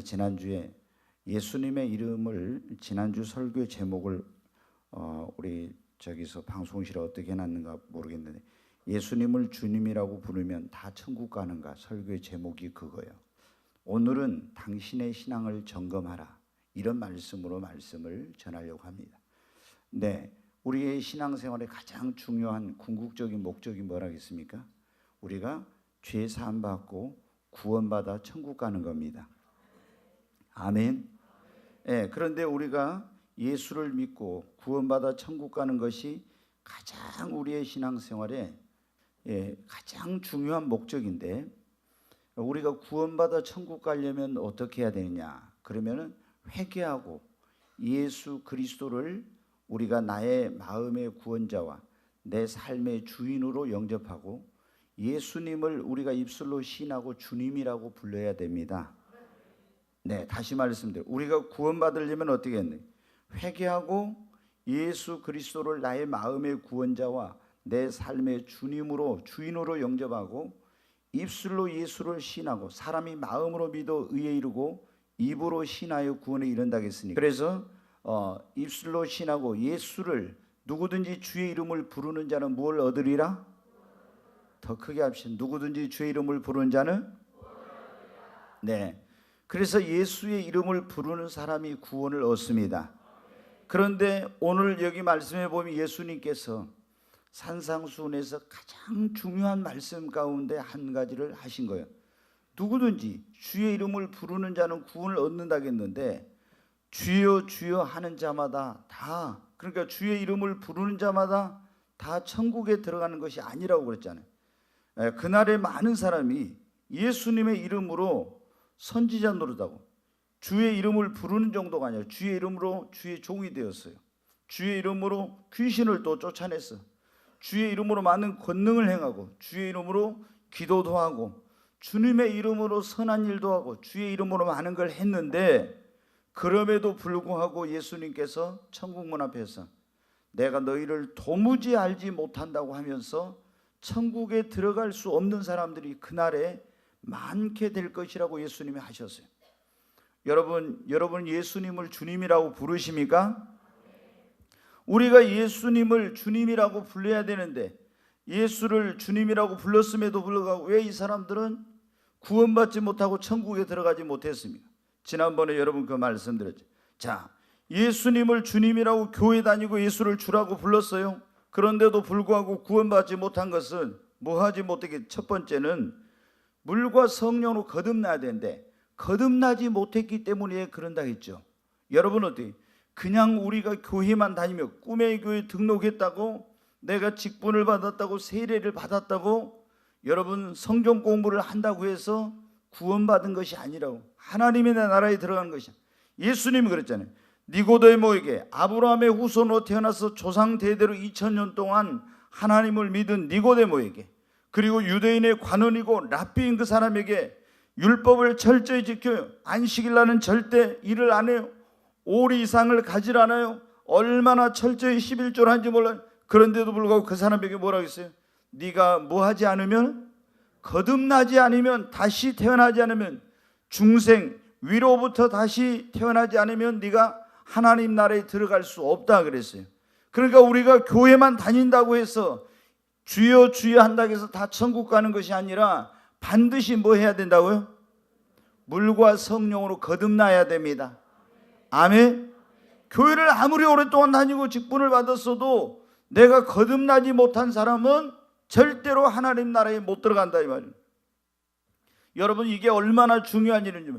지난주에 예수님의 이름을 지난주 설교 제목을 우리 저기서 방송실에 어떻게 해놨는가 모르겠는데 예수님을 주님이라고 부르면 다 천국 가는가 설교의 제목이 그거예요. 오늘은 당신의 신앙을 점검하라 이런 말씀으로 말씀을 전하려고 합니다. 네, 우리의 신앙생활의 가장 중요한 궁극적인 목적이 뭐라겠습니까? 우리가 죄 사함 받고 구원받아 천국 가는 겁니다. 아멘. 네, 그런데 우리가 예수를 믿고 구원받아 천국 가는 것이 가장 우리의 신앙생활에 가장 중요한 목적인데 우리가 구원받아 천국 가려면 어떻게 해야 되느냐? 그러면은 회개하고 예수 그리스도를 우리가 나의 마음의 구원자와 내 삶의 주인으로 영접하고 예수님을 우리가 입술로 시인하고 주님이라고 불러야 됩니다. 네, 다시 말씀드려요. 우리가 구원받으려면 어떻게 했나요? 회개하고 예수 그리스도를 나의 마음의 구원자와 내 삶의 주님으로 주인으로 영접하고 입술로 예수를 시인하고 사람이 마음으로 믿어 의에 이르고 입으로 시인하여 구원에 이른다겠으니 그래서 입술로 시인하고 예수를 누구든지 주의 이름을 부르는 자는 무엇을 얻으리라? 더 크게 합시다. 누구든지 주의 이름을 부르는 자는 네. 그래서 예수의 이름을 부르는 사람이 구원을 얻습니다. 그런데 오늘 여기 말씀해 보면 예수님께서 산상수훈에서 가장 중요한 말씀 가운데 한 가지를 하신 거예요. 누구든지 주의 이름을 부르는 자는 구원을 얻는다겠는데 주여 주여 하는 자마다 다 그러니까 주의 이름을 부르는 자마다 다 천국에 들어가는 것이 아니라고 그랬잖아요. 그날에 많은 사람이 예수님의 이름으로 선지자 노릇하고 주의 이름을 부르는 정도가 아니라 주의 이름으로 주의 종이 되었어요. 주의 이름으로 귀신을 또 쫓아냈어. 주의 이름으로 많은 권능을 행하고 주의 이름으로 기도도 하고 주님의 이름으로 선한 일도 하고 주의 이름으로 많은 걸 했는데 그럼에도 불구하고 예수님께서 천국문 앞에서 내가 너희를 도무지 알지 못한다고 하면서 천국에 들어갈 수 없는 사람들이 그날에 많게 될 것이라고 예수님이 하셨어요. 여러분 예수님을 주님이라고 부르십니까? 우리가 예수님을 주님이라고 불러야 되는데 예수를 주님이라고 불렀음에도 불구하고 왜 이 사람들은 구원받지 못하고 천국에 들어가지 못했습니까? 지난번에 여러분 그 말씀드렸죠. 자, 예수님을 주님이라고 교회 다니고 예수를 주라고 불렀어요. 그런데도 불구하고 구원받지 못한 것은 뭐하지 못하게 첫 번째는 물과 성령으로 거듭나야 되는데 거듭나지 못했기 때문에 그런다 했죠. 여러분 어때요? 그냥 우리가 교회만 다니며 꿈의 교회 등록했다고 내가 직분을 받았다고 세례를 받았다고 여러분 성경 공부를 한다고 해서 구원받은 것이 아니라고 하나님의 나라에 들어가는 것이야. 예수님이 그랬잖아요. 니고데모에게 아브라함의 후손으로 태어나서 조상 대대로 2000년 동안 하나님을 믿은 니고데모에게 그리고 유대인의 관원이고 랍비인 그 사람에게 율법을 철저히 지켜 안식일 날은 절대 일을 안 해요. 오리 이상을 가질 않아요. 얼마나 철저히 11조를 하는지 몰라요. 그런데도 불구하고 그 사람에게 뭐라고 했어요? 네가 뭐 하지 않으면 거듭나지 않으면 다시 태어나지 않으면 중생 위로부터 다시 태어나지 않으면 네가 하나님 나라에 들어갈 수 없다 그랬어요. 그러니까 우리가 교회만 다닌다고 해서 주여 주여 한다고 해서 다 천국 가는 것이 아니라 반드시 뭐 해야 된다고요? 물과 성령으로 거듭나야 됩니다. 아멘. 교회를 아무리 오랫동안 다니고 직분을 받았어도 내가 거듭나지 못한 사람은 절대로 하나님 나라에 못 들어간다 이 말이에요. 여러분 이게 얼마나 중요한 일인지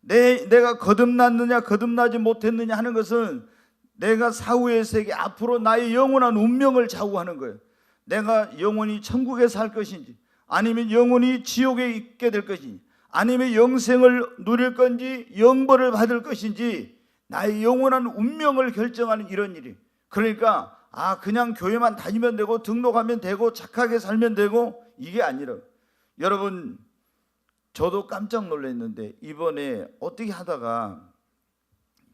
내가 거듭났느냐 거듭나지 못했느냐 하는 것은 내가 사후의 세계 앞으로 나의 영원한 운명을 좌우하는 거예요. 내가 영원히 천국에 살 것인지 아니면 영원히 지옥에 있게 될 것인지 아니면 영생을 누릴 건지 영벌을 받을 것인지 나의 영원한 운명을 결정하는 이런 일이. 그러니까 그냥 교회만 다니면 되고 등록하면 되고 착하게 살면 되고 이게 아니라 여러분 저도 깜짝 놀랐는데 이번에 어떻게 하다가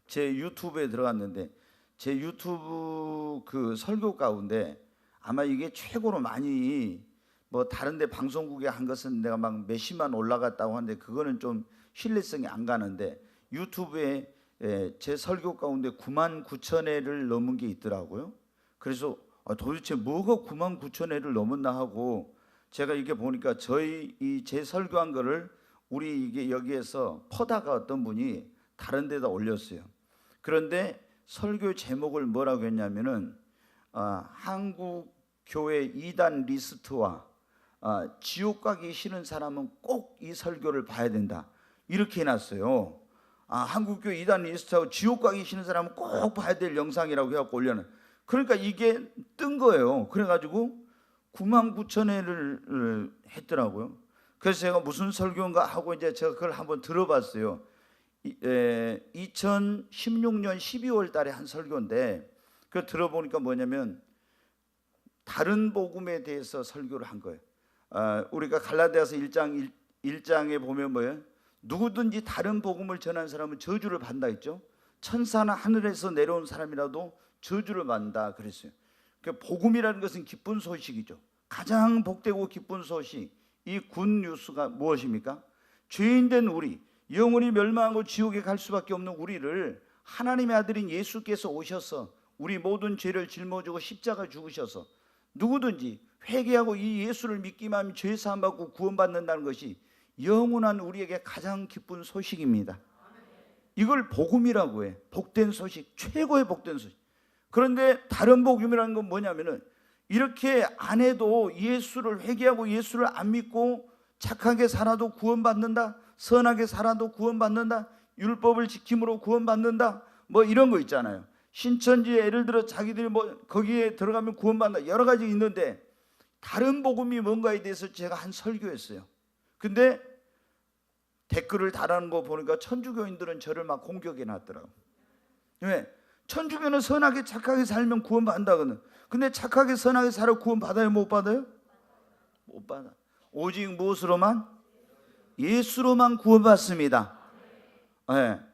제 유튜브에 들어갔는데 제 유튜브 그 설교 가운데 아마 이게 최고로 많이 뭐 다른 데 방송국에 한 것은 내가 막 몇십만 올라갔다고 하는데 그거는 좀 신뢰성이 안 가는데 유튜브에 제 설교 가운데 9만 9천 회를 넘은 게 있더라고요. 그래서 도대체 뭐가 9만 9천 회를 넘었나 하고 제가 이게 보니까 저희 제 설교한 거를 우리 이게 여기에서 퍼다가 어떤 분이 다른 데다 올렸어요. 그런데 설교 제목을 뭐라고 했냐면은 한국 교회 이단 리스트와 지옥 가기 싫은 사람은 꼭 이 설교를 봐야 된다, 이렇게 해놨어요. 한국교회 이단 리스트하고 지옥 가기 싫은 사람은 꼭 봐야 될 영상이라고 해갖고 올려는. 그러니까 이게 뜬 거예요. 그래가지고 9만 9천 회를 했더라고요. 그래서 제가 무슨 설교인가 하고 이제 제가 그걸 한번 들어봤어요. 2016년 12월 달에 한 설교인데 그걸 들어보니까 뭐냐면 다른 복음에 대해서 설교를 한 거예요. 우리가 갈라디아서 1장에 보면 뭐예요? 누구든지 다른 복음을 전하는 사람은 저주를 받는다 했죠. 천사나 하늘에서 내려온 사람이라도 저주를 받는다 그랬어요. 그 복음이라는 것은 기쁜 소식이죠. 가장 복되고 기쁜 소식, 이 굿뉴스가 무엇입니까? 죄인된 우리, 영원히 멸망하고 지옥에 갈 수밖에 없는 우리를 하나님의 아들인 예수께서 오셔서 우리 모든 죄를 짊어지고 십자가 죽으셔서 누구든지 회개하고 이 예수를 믿기만 하면 죄 사함 받고 구원받는다는 것이 영원한 우리에게 가장 기쁜 소식입니다. 이걸 복음이라고 해. 복된 소식, 최고의 복된 소식. 그런데 다른 복음이라는 건 뭐냐면은 이렇게 안 해도 예수를 회개하고 예수를 안 믿고 착하게 살아도 구원받는다, 선하게 살아도 구원받는다, 율법을 지킴으로 구원받는다, 뭐 이런 거 있잖아요. 신천지에 예를 들어 자기들이 뭐 거기에 들어가면 구원받는다, 여러 가지 있는데 다른 복음이 뭔가에 대해서 제가 한 설교했어요. 근데 댓글을 달하는 거 보니까 천주교인들은 저를 막 공격해 놨더라고요. 왜? 천주교는 선하게 착하게 살면 구원받는다거든. 근데 착하게 선하게 살아 구원받아요, 못 받아요? 못 받아. 오직 무엇으로만? 예수로만 구원받습니다.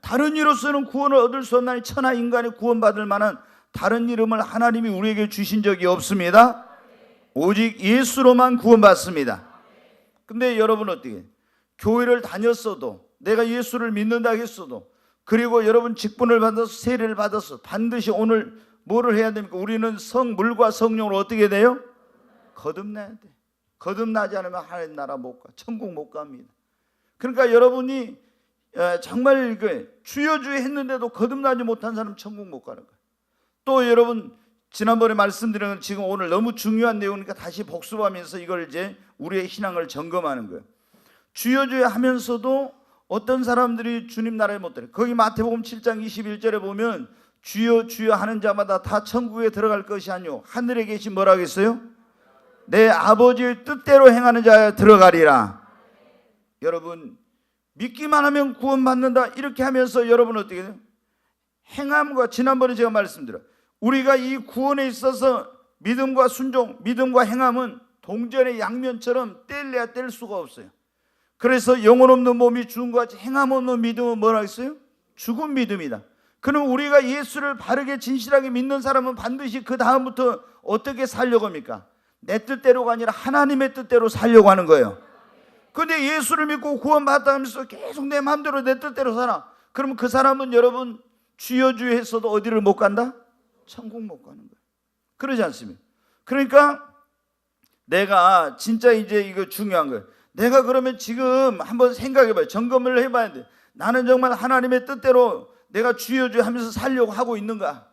다른 이로서는 구원을 얻을 수 없나니 천하 인간이 구원받을 만한 다른 이름을 하나님이 우리에게 주신 적이 없습니다. 오직 예수로만 구원받습니다. 근데 여러분 어떻게? 교회를 다녔어도, 내가 예수를 믿는다 했어도, 그리고 여러분 직분을 받아서 세례를 받아서 반드시 오늘 뭐를 해야 됩니까? 우리는 물과 성령으로 어떻게 돼요? 거듭나야 돼. 거듭나지 않으면 하나님 나라 못 가, 천국 못 갑니다. 그러니까 여러분이 정말 주여 주여 했는데도 거듭나지 못한 사람 천국 못 가는 거예요. 또 여러분 지난번에 말씀드린 건 지금 오늘 너무 중요한 내용이니까 다시 복습하면서 이걸 이제 우리의 신앙을 점검하는 거예요. 주여 주여 하면서도 어떤 사람들이 주님 나라에 못 들어요. 거기 마태복음 7장 21절에 보면 주여 주여 하는 자마다 다 천국에 들어갈 것이 아니오 하늘에 계신 뭐라 하겠어요? 내 아버지의 뜻대로 행하는 자에 들어가리라. 여러분 믿기만 하면 구원받는다 이렇게 하면서 여러분 어떻게 돼요? 행함과, 지난번에 제가 말씀드려요. 우리가 이 구원에 있어서 믿음과 순종, 믿음과 행함은 동전의 양면처럼 뗄래야 뗄 수가 없어요. 그래서 영혼 없는 몸이 죽은 것 같이 행함 없는 믿음은 뭐라 했어요? 죽은 믿음이다. 그럼 우리가 예수를 바르게 진실하게 믿는 사람은 반드시 그 다음부터 어떻게 살려고 합니까? 내 뜻대로가 아니라 하나님의 뜻대로 살려고 하는 거예요. 그런데 예수를 믿고 구원받았다 하면서 계속 내 마음대로 내 뜻대로 살아. 그러면 그 사람은 여러분 주여 주여 했어도 어디를 못 간다? 천국 못 가는 거예요. 그러지 않습니까? 그러니까 내가 진짜 이제 이거 중요한 거예요. 내가 그러면 지금 한번 생각해봐요. 점검을 해봐야 돼. 나는 정말 하나님의 뜻대로 내가 주여 주여 하면서 살려고 하고 있는가?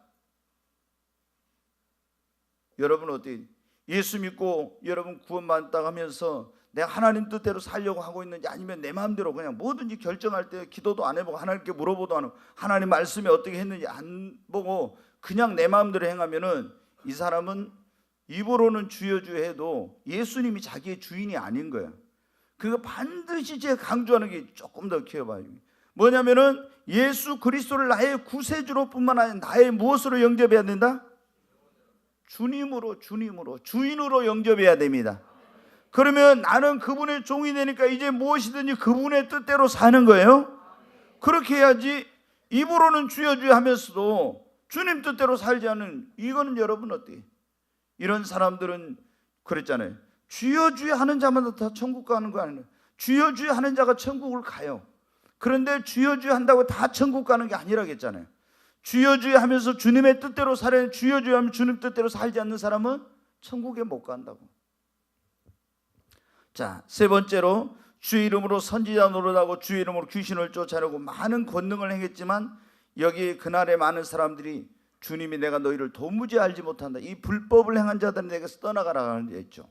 여러분 어떻게 예수 믿고 여러분 구원받았다고 하면서 내가 하나님 뜻대로 살려고 하고 있는지, 아니면 내 마음대로 그냥 뭐든지 결정할 때 기도도 안 해보고 하나님께 물어보도 안 하고 하나님 말씀이 어떻게 했는지 안 보고 그냥 내 마음대로 행하면은 이 사람은 입으로는 주여 주여 해도 예수님이 자기의 주인이 아닌 거예요. 그거 반드시 제가 강조하는 게 조금 더 키워봐요. 뭐냐면은 예수 그리스도를 나의 구세주로 뿐만 아니라 나의 무엇으로 영접해야 된다? 주님으로, 주인으로 영접해야 됩니다. 그러면 나는 그분의 종이 되니까 이제 무엇이든지 그분의 뜻대로 사는 거예요. 그렇게 해야지. 입으로는 주여 주여 하면서도 주님 뜻대로 살지 않는, 이거는 여러분 어때요? 이런 사람들은 그랬잖아요. 주여 주여 하는 자마다 다 천국 가는 거 아니에요. 주여 주여 하는 자가 천국을 가요. 그런데 주여 주여 한다고 다 천국 가는 게 아니라겠잖아요. 주여 주여 하면서 주님의 뜻대로 살아야, 주여 주여 하면 주님 뜻대로 살지 않는 사람은 천국에 못 간다고. 자, 세 번째로 주의 이름으로 선지자 노릇하고 주의 이름으로 귀신을 쫓아내고 많은 권능을 행했지만 여기 그날에 많은 사람들이 주님이 내가 너희를 도무지 알지 못한다, 이 불법을 행한 자들은 내게서 떠나가라는 데 있죠.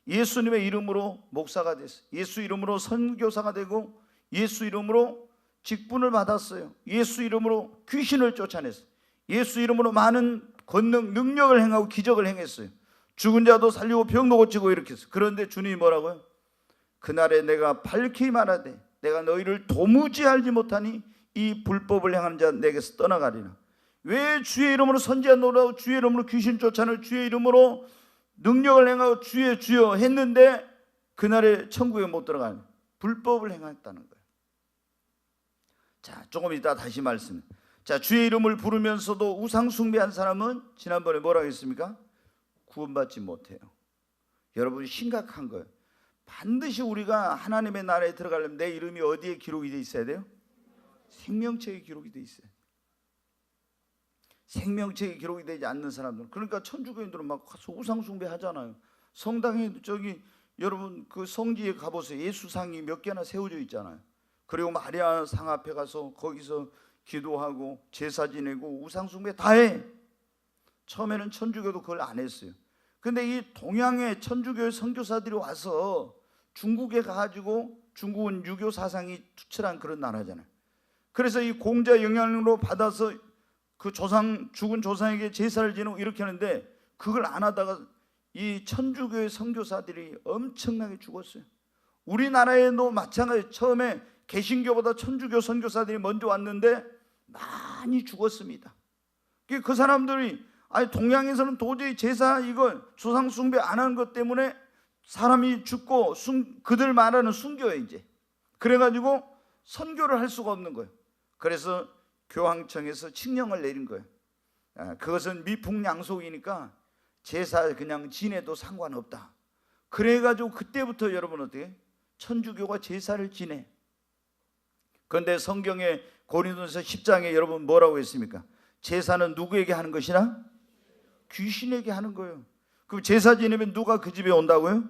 예수님의 이름으로 목사가 됐어요. 예수 이름으로 선교사가 되고 예수 이름으로 직분을 받았어요. 예수 이름으로 귀신을 쫓아냈어요. 예수 이름으로 많은 권능, 능력을 행하고 기적을 행했어요. 죽은 자도 살리고 병도 고치고 이렇게 했어요. 그런데 주님이 뭐라고요? 그날에 내가 밝히 말하되 내가 너희를 도무지 알지 못하니 이 불법을 행하는 자 내게서 떠나가리라. 왜 주의 이름으로 선지자 노릇하고 주의 이름으로 귀신 쫓아내고 주의 이름으로 능력을 행하고 주의 주여 했는데 그날에 천국에 못 들어가는 불법을 행했다는 거예요. 자, 조금 이따 다시 말씀. 자, 주의 이름을 부르면서도 우상 숭배한 사람은 지난번에 뭐라고 했습니까? 구원받지 못해요. 여러분, 심각한 거예요. 반드시 우리가 하나님의 나라에 들어가려면 내 이름이 어디에 기록이 돼 있어야 돼요? 생명책에 기록이 돼 있어요. 생명책에 기록이 되지 않는 사람들, 그러니까 천주교인들은 막 가서 우상 숭배하잖아요. 성당에 저기 여러분 그 성지에 가보세요. 예수상이 몇 개나 세워져 있잖아요. 그리고 마리아 상 앞에 가서 거기서 기도하고 제사 지내고 우상 숭배 다 해. 처음에는 천주교도 그걸 안 했어요. 근데 이 동양의 천주교의 선교사들이 와서 중국에 가가지고, 중국은 유교 사상이 투철한 그런 나라잖아요. 그래서 이 공자 영향으로 받아서 그 조상, 죽은 조상에게 제사를 지내고 이렇게 하는데 그걸 안 하다가 이 천주교의 선교사들이 엄청나게 죽었어요. 우리나라에도 마찬가지. 처음에 개신교보다 천주교 선교사들이 먼저 왔는데 많이 죽었습니다. 그 사람들이 아니 동양에서는 도저히 제사 이거 조상 숭배 안 하는 것 때문에 사람이 죽고 그들 말하는 순교예요 이제. 그래가지고 선교를 할 수가 없는 거예요. 그래서 교황청에서 칙령을 내린 거예요. 그것은 미풍양속이니까 제사 그냥 지내도 상관없다. 그래가지고 그때부터 여러분 어떻게 천주교가 제사를 지내. 그런데 성경에 고린도서 10장에 여러분 뭐라고 했습니까? 제사는 누구에게 하는 것이나? 귀신에게 하는 거예요. 그럼 제사 지내면 누가 그 집에 온다고요?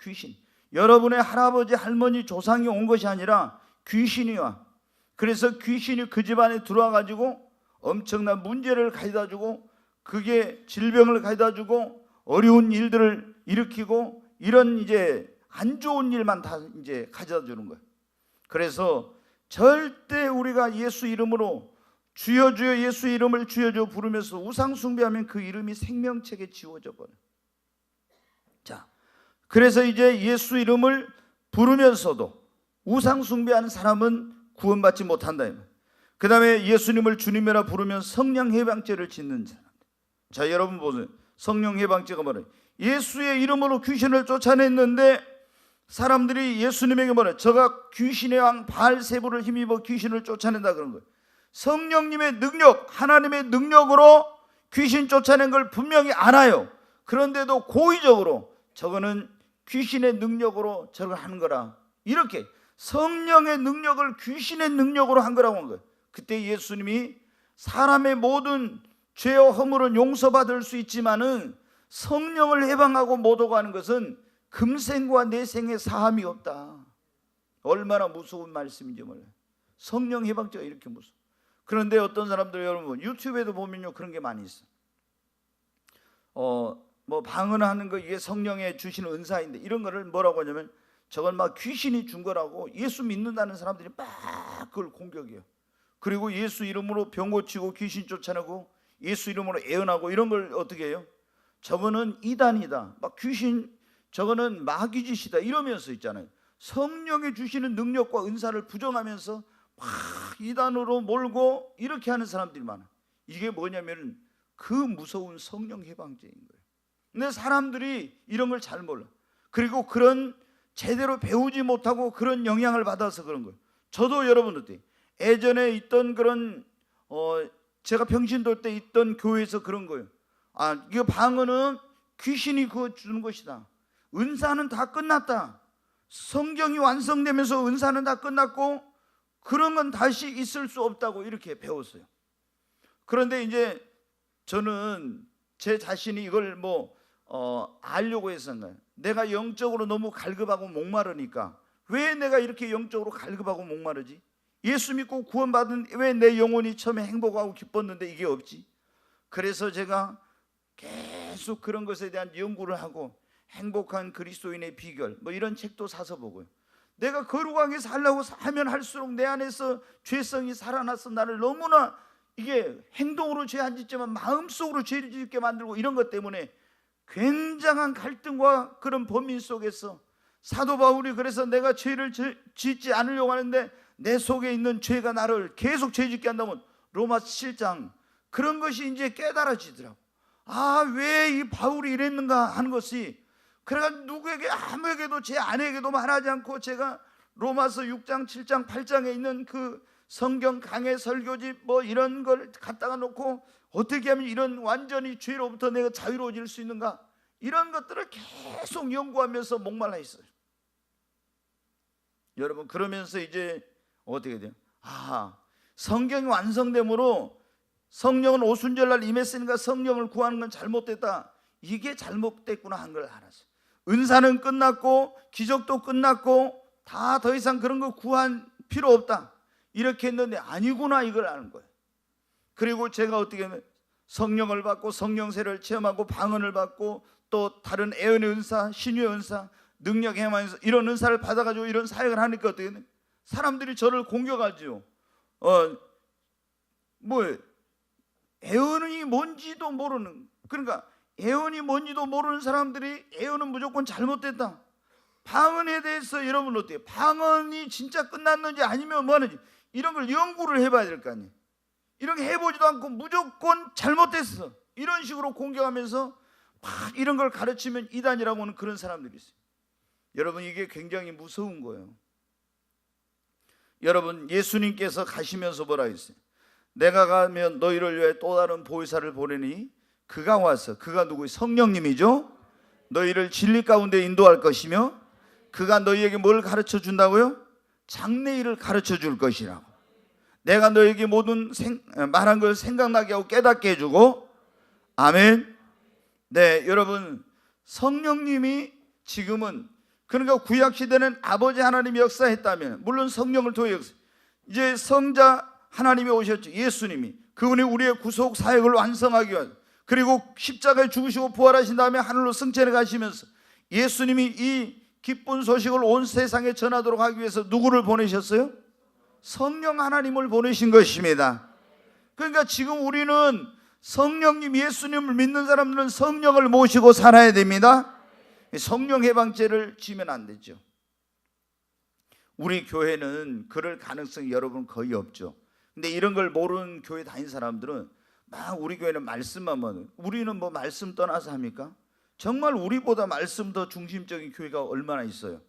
귀신. 여러분의 할아버지 할머니 조상이 온 것이 아니라 귀신이 와. 그래서 귀신이 그 집안에 들어와 가지고 엄청난 문제를 가져다 주고, 그게 질병을 가져다 주고 어려운 일들을 일으키고 이런 이제 안 좋은 일만 다 이제 가져다 주는 거예요. 그래서 절대 우리가 예수 이름으로 주여 주여 예수 이름을 주여 주여 부르면서 우상 숭배하면 그 이름이 생명책에 지워져 버려요. 자, 그래서 이제 예수 이름을 부르면서도 우상 숭배하는 사람은 구원받지 못한다. 그 다음에 예수님을 주님이라 부르면 성령 해방죄를 짓는 사람. 자, 여러분 보세요. 성령 해방죄가 뭐래요? 예수의 이름으로 귀신을 쫓아냈는데 사람들이 예수님에게 뭐래요? 저가 귀신의 왕 바알세부를 힘입어 귀신을 쫓아낸다 그런 거예요. 성령님의 능력, 하나님의 능력으로 귀신 쫓아낸 걸 분명히 알아요. 그런데도 고의적으로 저거는 귀신의 능력으로 저걸 하는 거라, 이렇게 성령의 능력을 귀신의 능력으로 한 거라고 한 거예요. 그때 예수님이 사람의 모든 죄와 허물은 용서받을 수 있지만은 성령을 해방하고 못 오고 하는 것은 금생과 내생의 사함이 없다. 얼마나 무서운 말씀인지 몰라요. 성령 해방죄가 이렇게 무서워. 그런데 어떤 사람들, 여러분 유튜브에도 보면요 그런 게 많이 있어. 뭐 방언하는 거 이게 성령의 주시는 은사인데 이런 거를 뭐라고 하냐면 저건 막 귀신이 준 거라고 예수 믿는다는 사람들이 막 그걸 공격해요. 그리고 예수 이름으로 병 고치고 귀신 쫓아내고 예수 이름으로 예언하고 이런 걸 어떻게 해요? 저거는 이단이다, 막 귀신, 저거는 마귀짓이다 이러면서 있잖아요. 성령의 주시는 능력과 은사를 부정하면서 막 이단으로 몰고 이렇게 하는 사람들이 많아. 이게 뭐냐면 그 무서운 성령 해방죄인 거예요. 근데 사람들이 이런 걸 잘 몰라. 그리고 그런 제대로 배우지 못하고 그런 영향을 받아서 그런 거예요. 저도 여러분 어때요? 예전에 있던 그런 제가 평신도 때 있던 교회에서 그런 거예요. 이거 방언은 귀신이 그거 주는 것이다. 은사는 다 끝났다. 성경이 완성되면서 은사는 다 끝났고 그런 건 다시 있을 수 없다고 이렇게 배웠어요. 그런데 이제 저는 제 자신이 이걸 알려고 했었나요? 내가 영적으로 너무 갈급하고 목마르니까, 왜 내가 이렇게 영적으로 갈급하고 목마르지? 예수 믿고 구원받은 왜 내 영혼이 처음에 행복하고 기뻤는데 이게 없지? 그래서 제가 계속 그런 것에 대한 연구를 하고 행복한 그리스도인의 비결 이런 책도 사서 보고요. 내가 거룩하게 살려고 하면 할수록 내 안에서 죄성이 살아나서 나를 너무나 이게 행동으로 죄 안 짓지만 마음속으로 죄를 짓게 만들고, 이런 것 때문에 굉장한 갈등과 그런 범인 속에서 사도 바울이 그래서 내가 죄를 짓지 않으려고 하는데 내 속에 있는 죄가 나를 계속 죄 짓게 한다면 로마서 7장 그런 것이 이제 깨달아지더라고. 왜 이 바울이 이랬는가 하는 것이, 그래가 누구에게 아무에게도 제 아내에게도 말하지 않고 제가 로마서 6장 7장 8장에 있는 그 성경 강해 설교집 이런 걸 갖다가 놓고 어떻게 하면 이런 완전히 죄로부터 내가 자유로워질 수 있는가, 이런 것들을 계속 연구하면서 목말라 있어요. 여러분, 그러면서 이제 어떻게 돼요? 성경이 완성됨으로 성령은 오순절날 임했으니까 성령을 구하는 건 잘못됐다, 이게 잘못됐구나 한 걸 알았어요. 은사는 끝났고 기적도 끝났고 다 더 이상 그런 거 구한 필요 없다 이렇게 했는데 아니구나, 이걸 아는 거예요. 그리고 제가 어떻게 하면 성령을 받고 성령세를 체험하고 방언을 받고 또 다른 애언의 은사, 신유의 은사, 능력 행하면서 이런 은사를 받아가지고 이런 사역을 하니까 어떻게 돼? 사람들이 저를 공격하죠. 애언이 뭔지도 모르는, 그러니까 애언이 뭔지도 모르는 사람들이 애언은 무조건 잘못됐다. 방언에 대해서 여러분 어때요? 방언이 진짜 끝났는지 아니면 뭐하는지 이런 걸 연구를 해봐야 될 거 아니에요. 이런 게 해보지도 않고 무조건 잘못됐어 이런 식으로 공격하면서 막 이런 걸 가르치면 이단이라고 하는 그런 사람들이 있어요. 여러분, 이게 굉장히 무서운 거예요. 여러분, 예수님께서 가시면서 뭐라 했어요? 내가 가면 너희를 위해 또 다른 보혜사를 보내니 그가 와서, 그가 누구예요? 성령님이죠. 너희를 진리 가운데 인도할 것이며 그가 너희에게 뭘 가르쳐 준다고요? 장래일을 가르쳐 줄 것이라고. 내가 너희에게 모든 말한 걸 생각나게 하고 깨닫게 해주고. 아멘. 네, 여러분, 성령님이 지금은, 그러니까 구약시대는 아버지 하나님이 역사했다면, 물론 성령을 통해 역사, 이제 성자 하나님이 오셨죠. 예수님이, 그분이 우리의 구속 사역을 완성하기 위해서, 그리고 십자가에 죽으시고 부활하신 다음에 하늘로 승천해 가시면서 예수님이 이 기쁜 소식을 온 세상에 전하도록 하기 위해서 누구를 보내셨어요? 성령 하나님을 보내신 것입니다. 그러니까 지금 우리는 성령님, 예수님을 믿는 사람들은 성령을 모시고 살아야 됩니다. 성령 해방죄를 지면 안 되죠. 우리 교회는 그럴 가능성이 여러분 거의 없죠. 근데 이런 걸 모르는 교회 다닌 사람들은 막 우리 교회는 말씀만, 우리는 뭐 말씀 떠나서 합니까? 정말 우리보다 말씀 더 중심적인 교회가 얼마나 있어요.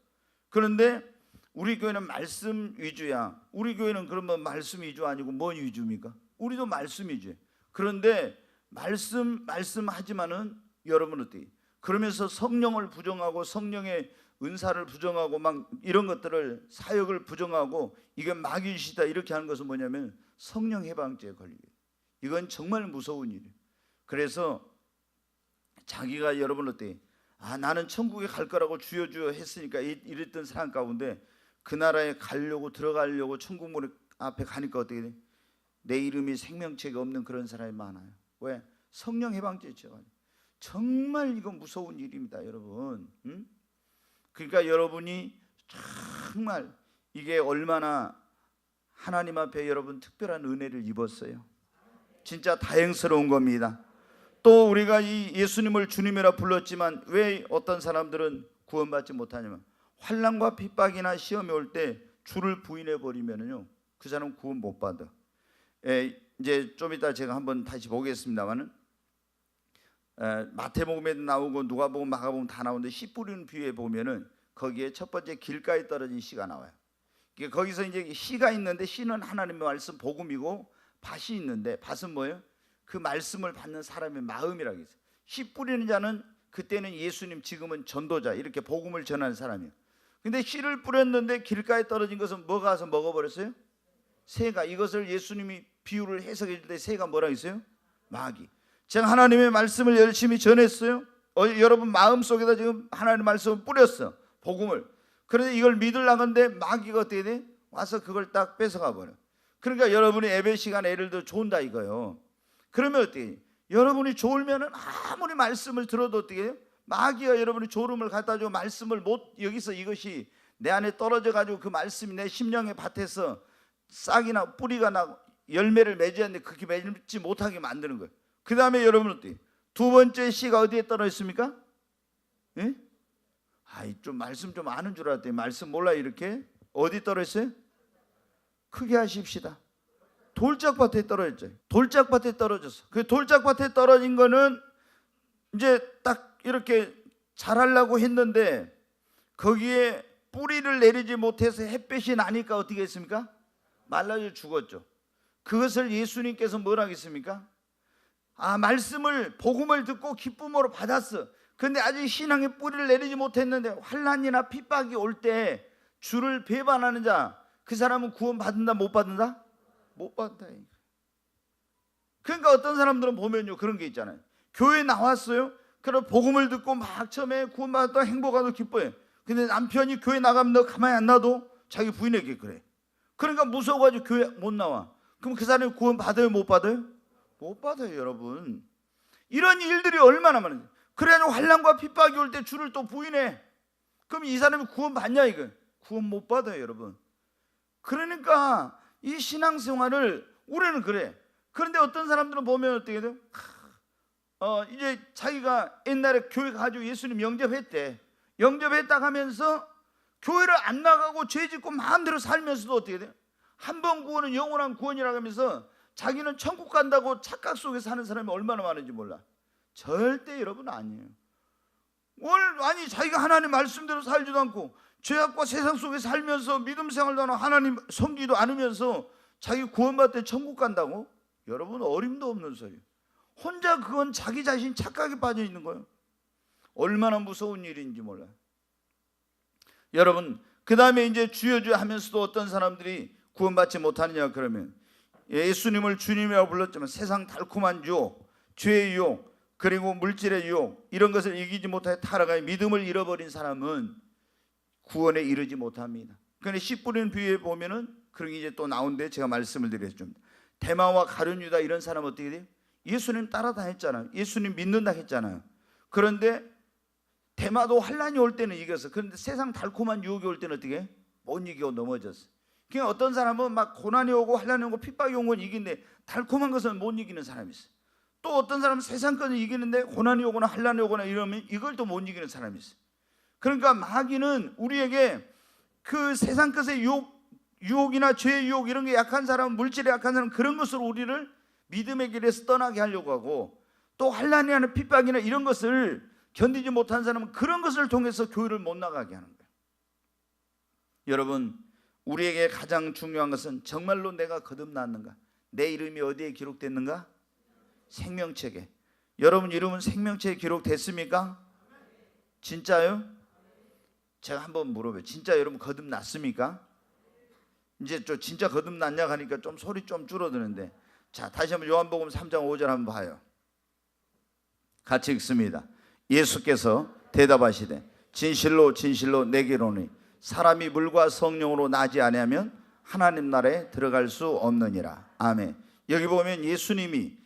그런데 우리 교회는 말씀 위주야. 우리 교회는 그러면 말씀 위주 아니고 뭔 위주입니까? 우리도 말씀 위주예요. 그런데 말씀하지만은 여러분 어때요? 그러면서 성령을 부정하고 성령의 은사를 부정하고 막 이런 것들을, 사역을 부정하고 이게 마귀시다 이렇게 하는 것은 뭐냐면 성령 해방죄에 걸려요. 이건 정말 무서운 일이에요. 그래서 자기가, 여러분 어때요? 나는 천국에 갈 거라고 주여 주여 했으니까 이랬던 사람 가운데 그 나라에 가려고, 들어가려고 천국 문 앞에 가니까 어떻게 돼? 내 이름이 생명체가 없는 그런 사람이 많아요. 왜? 성령 해방죄죠. 정말 이건 무서운 일입니다, 여러분. 그러니까 여러분이 정말 이게 얼마나 하나님 앞에 여러분 특별한 은혜를 입었어요. 진짜 다행스러운 겁니다. 또 우리가 이 예수님을 주님이라 불렀지만 왜 어떤 사람들은 구원받지 못하냐면, 환난과 핍박이나 시험이 올 때 주를 부인해 버리면은요, 그 사람 구원 못 받아. 이제 좀 이따 제가 한번 다시 보겠습니다만은, 마태복음에도 나오고 누가복음, 마가복음 다 나오는데 씨 뿌리는 비유에 보면은 거기에 첫 번째 길가에 떨어진 씨가 나와요. 거기서 이제 씨가 있는데, 씨는 하나님의 말씀 복음이고 밭이 있는데, 밭은 뭐예요? 그 말씀을 받는 사람의 마음이라고 했어요. 씨 뿌리는 자는 그때는 예수님, 지금은 전도자, 이렇게 복음을 전하는 사람이에요. 근데 씨를 뿌렸는데 길가에 떨어진 것은 뭐가 와서 먹어버렸어요? 새가. 이것을 예수님이 비유를 해석해 줄 때 새가 뭐라 했어요? 마귀. 제가 하나님의 말씀을 열심히 전했어요. 여러분 마음속에다 지금 하나님의 말씀을 뿌렸어, 복음을. 그런데 이걸 믿으려는데 마귀가 어떻게 돼? 와서 그걸 딱 뺏어가 버려. 그러니까 여러분이 예배 시간에 예를 들어 좋은다 이거예요. 그러면 어떻게 해? 여러분이 좋으면은 아무리 말씀을 들어도 어떻게 해요? 마귀가 여러분이 졸음을 갖다 주고 말씀을 못, 여기서 이것이 내 안에 떨어져 가지고 그 말씀이 내 심령의 밭에서 싹이나 뿌리가 나고 열매를 맺어야 하는데 그렇게 맺지 못하게 만드는 거예요. 그 다음에 여러분은 어떻게? 두 번째 씨가 어디에 떨어져 있습니까? 예? 아이, 좀 말씀 좀 아는 줄 알았더니 말씀 몰라. 이렇게 어디 떨어졌어요? 크게 하십시다. 돌짝밭에 떨어졌죠. 돌짝밭에 떨어졌어. 그 돌짝밭에 떨어진 거는 이제 딱 이렇게 자라려고 했는데 거기에 뿌리를 내리지 못해서 햇볕이 나니까 어떻게 했습니까? 말라져 죽었죠. 그것을 예수님께서 뭐라 하겠습니까? 말씀을, 복음을 듣고 기쁨으로 받았어. 근데 아직 신앙의 뿌리를 내리지 못했는데 환난이나 핍박이 올 때 주를 배반하는 자, 그 사람은 구원 받는다 못 받는다? 못 받는다. 그러니까 어떤 사람들은 보면요, 그런 게 있잖아요. 교회 나왔어요. 그럼 복음을 듣고 막 처음에 구원 받았다 행복하고 기뻐해. 근데 남편이 교회 나가면 너 가만히 안 놔도 자기 부인에게 그래. 그러니까 무서워가지고 교회 못 나와. 그럼 그 사람이 구원 받아요 못 받아요? 못 받아요. 여러분, 이런 일들이 얼마나 많은지. 그래가지고 환난과 핍박이 올 때 주를 또 부인해. 그럼 이 사람이 구원 받냐 이거? 구원 못 받아요 여러분. 그러니까 이 신앙생활을 우리는 그래. 그런데 어떤 사람들은 보면 어떻게 돼요? 이제 자기가 옛날에 교회 가지고 예수님 영접했대. 영접했다 하면서 교회를 안 나가고 죄 짓고 마음대로 살면서도 어떻게 돼요? 한 번 구원은 영원한 구원이라고 하면서 자기는 천국 간다고 착각 속에 사는 사람이 얼마나 많은지 몰라. 절대 여러분 아니에요. 아니 자기가 하나님 말씀대로 살지도 않고 죄악과 세상 속에 살면서 믿음 생활도 안 하고 하나님 섬기도 않으면서 자기 구원받을 때 천국 간다고? 여러분 어림도 없는 소리예요. 혼자 그건 자기 자신 착각에 빠져 있는 거예요. 얼마나 무서운 일인지 몰라요. 여러분, 그 다음에 이제 주여 주여 하면서도 어떤 사람들이 구원받지 못하느냐 그러면 예수님을 주님이라고 불렀지만 세상 달콤한 유혹, 죄의 유혹, 그리고 물질의 유혹, 이런 것을 이기지 못하여 타락하여 믿음을 잃어버린 사람은 구원에 이르지 못합니다. 그런데 씨 뿌리는 비유에 보면은 그런 게 이제 또 나오는데 제가 말씀을 드렸습니다. 데마와 가룟 유다 이런 사람은 어떻게 돼요? 예수님 따라다녔잖아요. 예수님 믿는다 했잖아요. 그런데 데마도 환난이 올 때는 이겼어. 그런데 세상 달콤한 유혹이 올 때는 어떻게 해? 못 이기고 넘어졌어. 그러니까 어떤 사람은 막 고난이 오고 환난이 오고 핍박이 온 건 이긴데 달콤한 것은 못 이기는 사람이 있어요. 또 어떤 사람은 세상 것은 이기는데 고난이 오거나 환난이 오거나 이러면 이걸 또 못 이기는 사람이 있어요. 그러니까 마귀는 우리에게 그 세상 것의 유혹이나 죄의 유혹 이런 게 약한 사람, 물질에 약한 사람, 그런 것으로 우리를 믿음의 길에서 떠나게 하려고 하고, 또 환난이나 핍박이나 이런 것을 견디지 못한 사람은 그런 것을 통해서 교회를 못 나가게 하는 거예요. 여러분, 우리에게 가장 중요한 것은 정말로 내가 거듭났는가? 내 이름이 어디에 기록됐는가? 생명책에. 여러분 이름은 생명책에 기록됐습니까? 진짜요? 제가 한번 물어봐요. 진짜 여러분 거듭났습니까? 이제 저 진짜 거듭났냐 하니까 좀 소리 좀 줄어드는데, 자 다시 한번 요한복음 3장 5절 한번 봐요. 같이 읽습니다. 예수께서 대답하시되 진실로 진실로 내게 이르노니 사람이 물과 성령으로 나지 아니하면 하나님 나라에 들어갈 수 없느니라. 아멘. 여기 보면 예수님이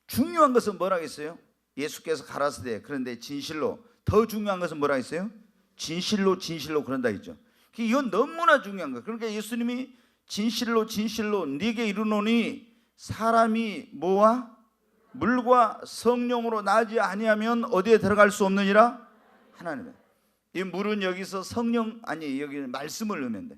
중요한 것은 뭐라 했어요? 예수께서 가라사대, 그런데 진실로, 더 중요한 것은 뭐라 했어요? 진실로 진실로 그런다 했죠. 이건 너무나 중요한 거예요. 그러니까 예수님이 진실로 진실로 네게 이르노니 사람이 뭐와? 물과 성령으로 나지 아니하면 어디에 들어갈 수 없느니라? 하나님에. 이 물은 여기서 성령, 아니 여기 말씀을 넣으면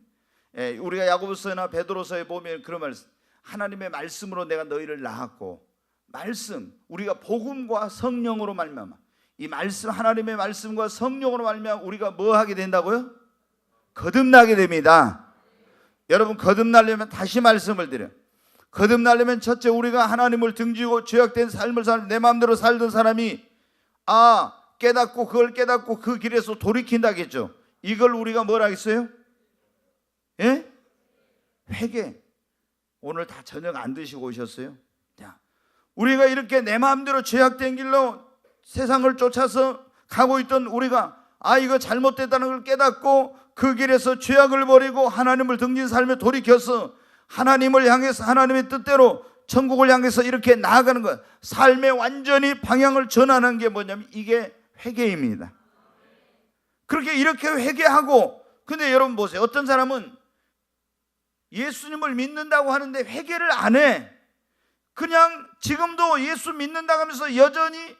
돼. 우리가 야고보서나 베드로서에 보면 그런 말씀, 하나님의 말씀으로 내가 너희를 낳았고, 말씀, 우리가 복음과 성령으로 말미암아, 이 말씀, 하나님의 말씀과 성령으로 말미암아 우리가 뭐 하게 된다고요? 거듭나게 됩니다. 여러분 거듭나려면 다시 말씀을 드려요. 거듭나려면 첫째 우리가 하나님을 등지고 죄악된 삶을 사는, 내 마음대로 살던 사람이 깨닫고 그걸 깨닫고 그 길에서 돌이킨다겠죠. 이걸 우리가 뭐라 했어요? 예? 회개. 오늘 다 저녁 안 드시고 오셨어요? 자, 우리가 이렇게 내 마음대로 죄악된 길로 세상을 쫓아서 가고 있던 우리가 이거 잘못됐다는 걸 깨닫고 그 길에서 죄악을 버리고 하나님을 등진 삶에 돌이켜서 하나님을 향해서 하나님의 뜻대로 천국을 향해서 이렇게 나아가는 것, 삶의 완전히 방향을 전환하는 게 뭐냐면 이게 회개입니다. 그렇게 이렇게 회개하고, 근데 여러분 보세요. 어떤 사람은 예수님을 믿는다고 하는데 회개를 안 해. 그냥 지금도 예수 믿는다고 하면서 여전히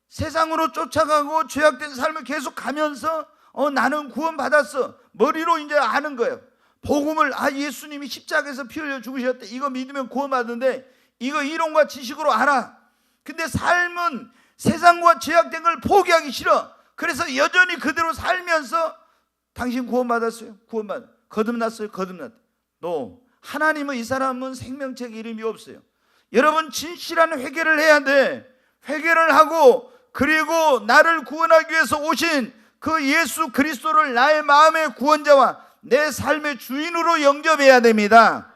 세상으로 쫓아가고 죄악된 삶을 계속 가면서 나는 구원받았어. 머리로 이제 아는 거예요. 복음을 예수님이 십자가에서 피 흘려 죽으셨대. 이거 믿으면 구원받는데 이거 이론과 지식으로 알아. 근데 삶은 세상과 죄악된 걸 포기하기 싫어. 그래서 여전히 그대로 살면서 당신 구원받았어요? 거듭났어요? 거듭났다. 하나님은 이 사람은 생명책 이름이 없어요. 여러분 진실한 회개를 해야 돼. 회개를 하고 그리고 나를 구원하기 위해서 오신 그 예수 그리스도를 나의 마음의 구원자와 내 삶의 주인으로 영접해야 됩니다.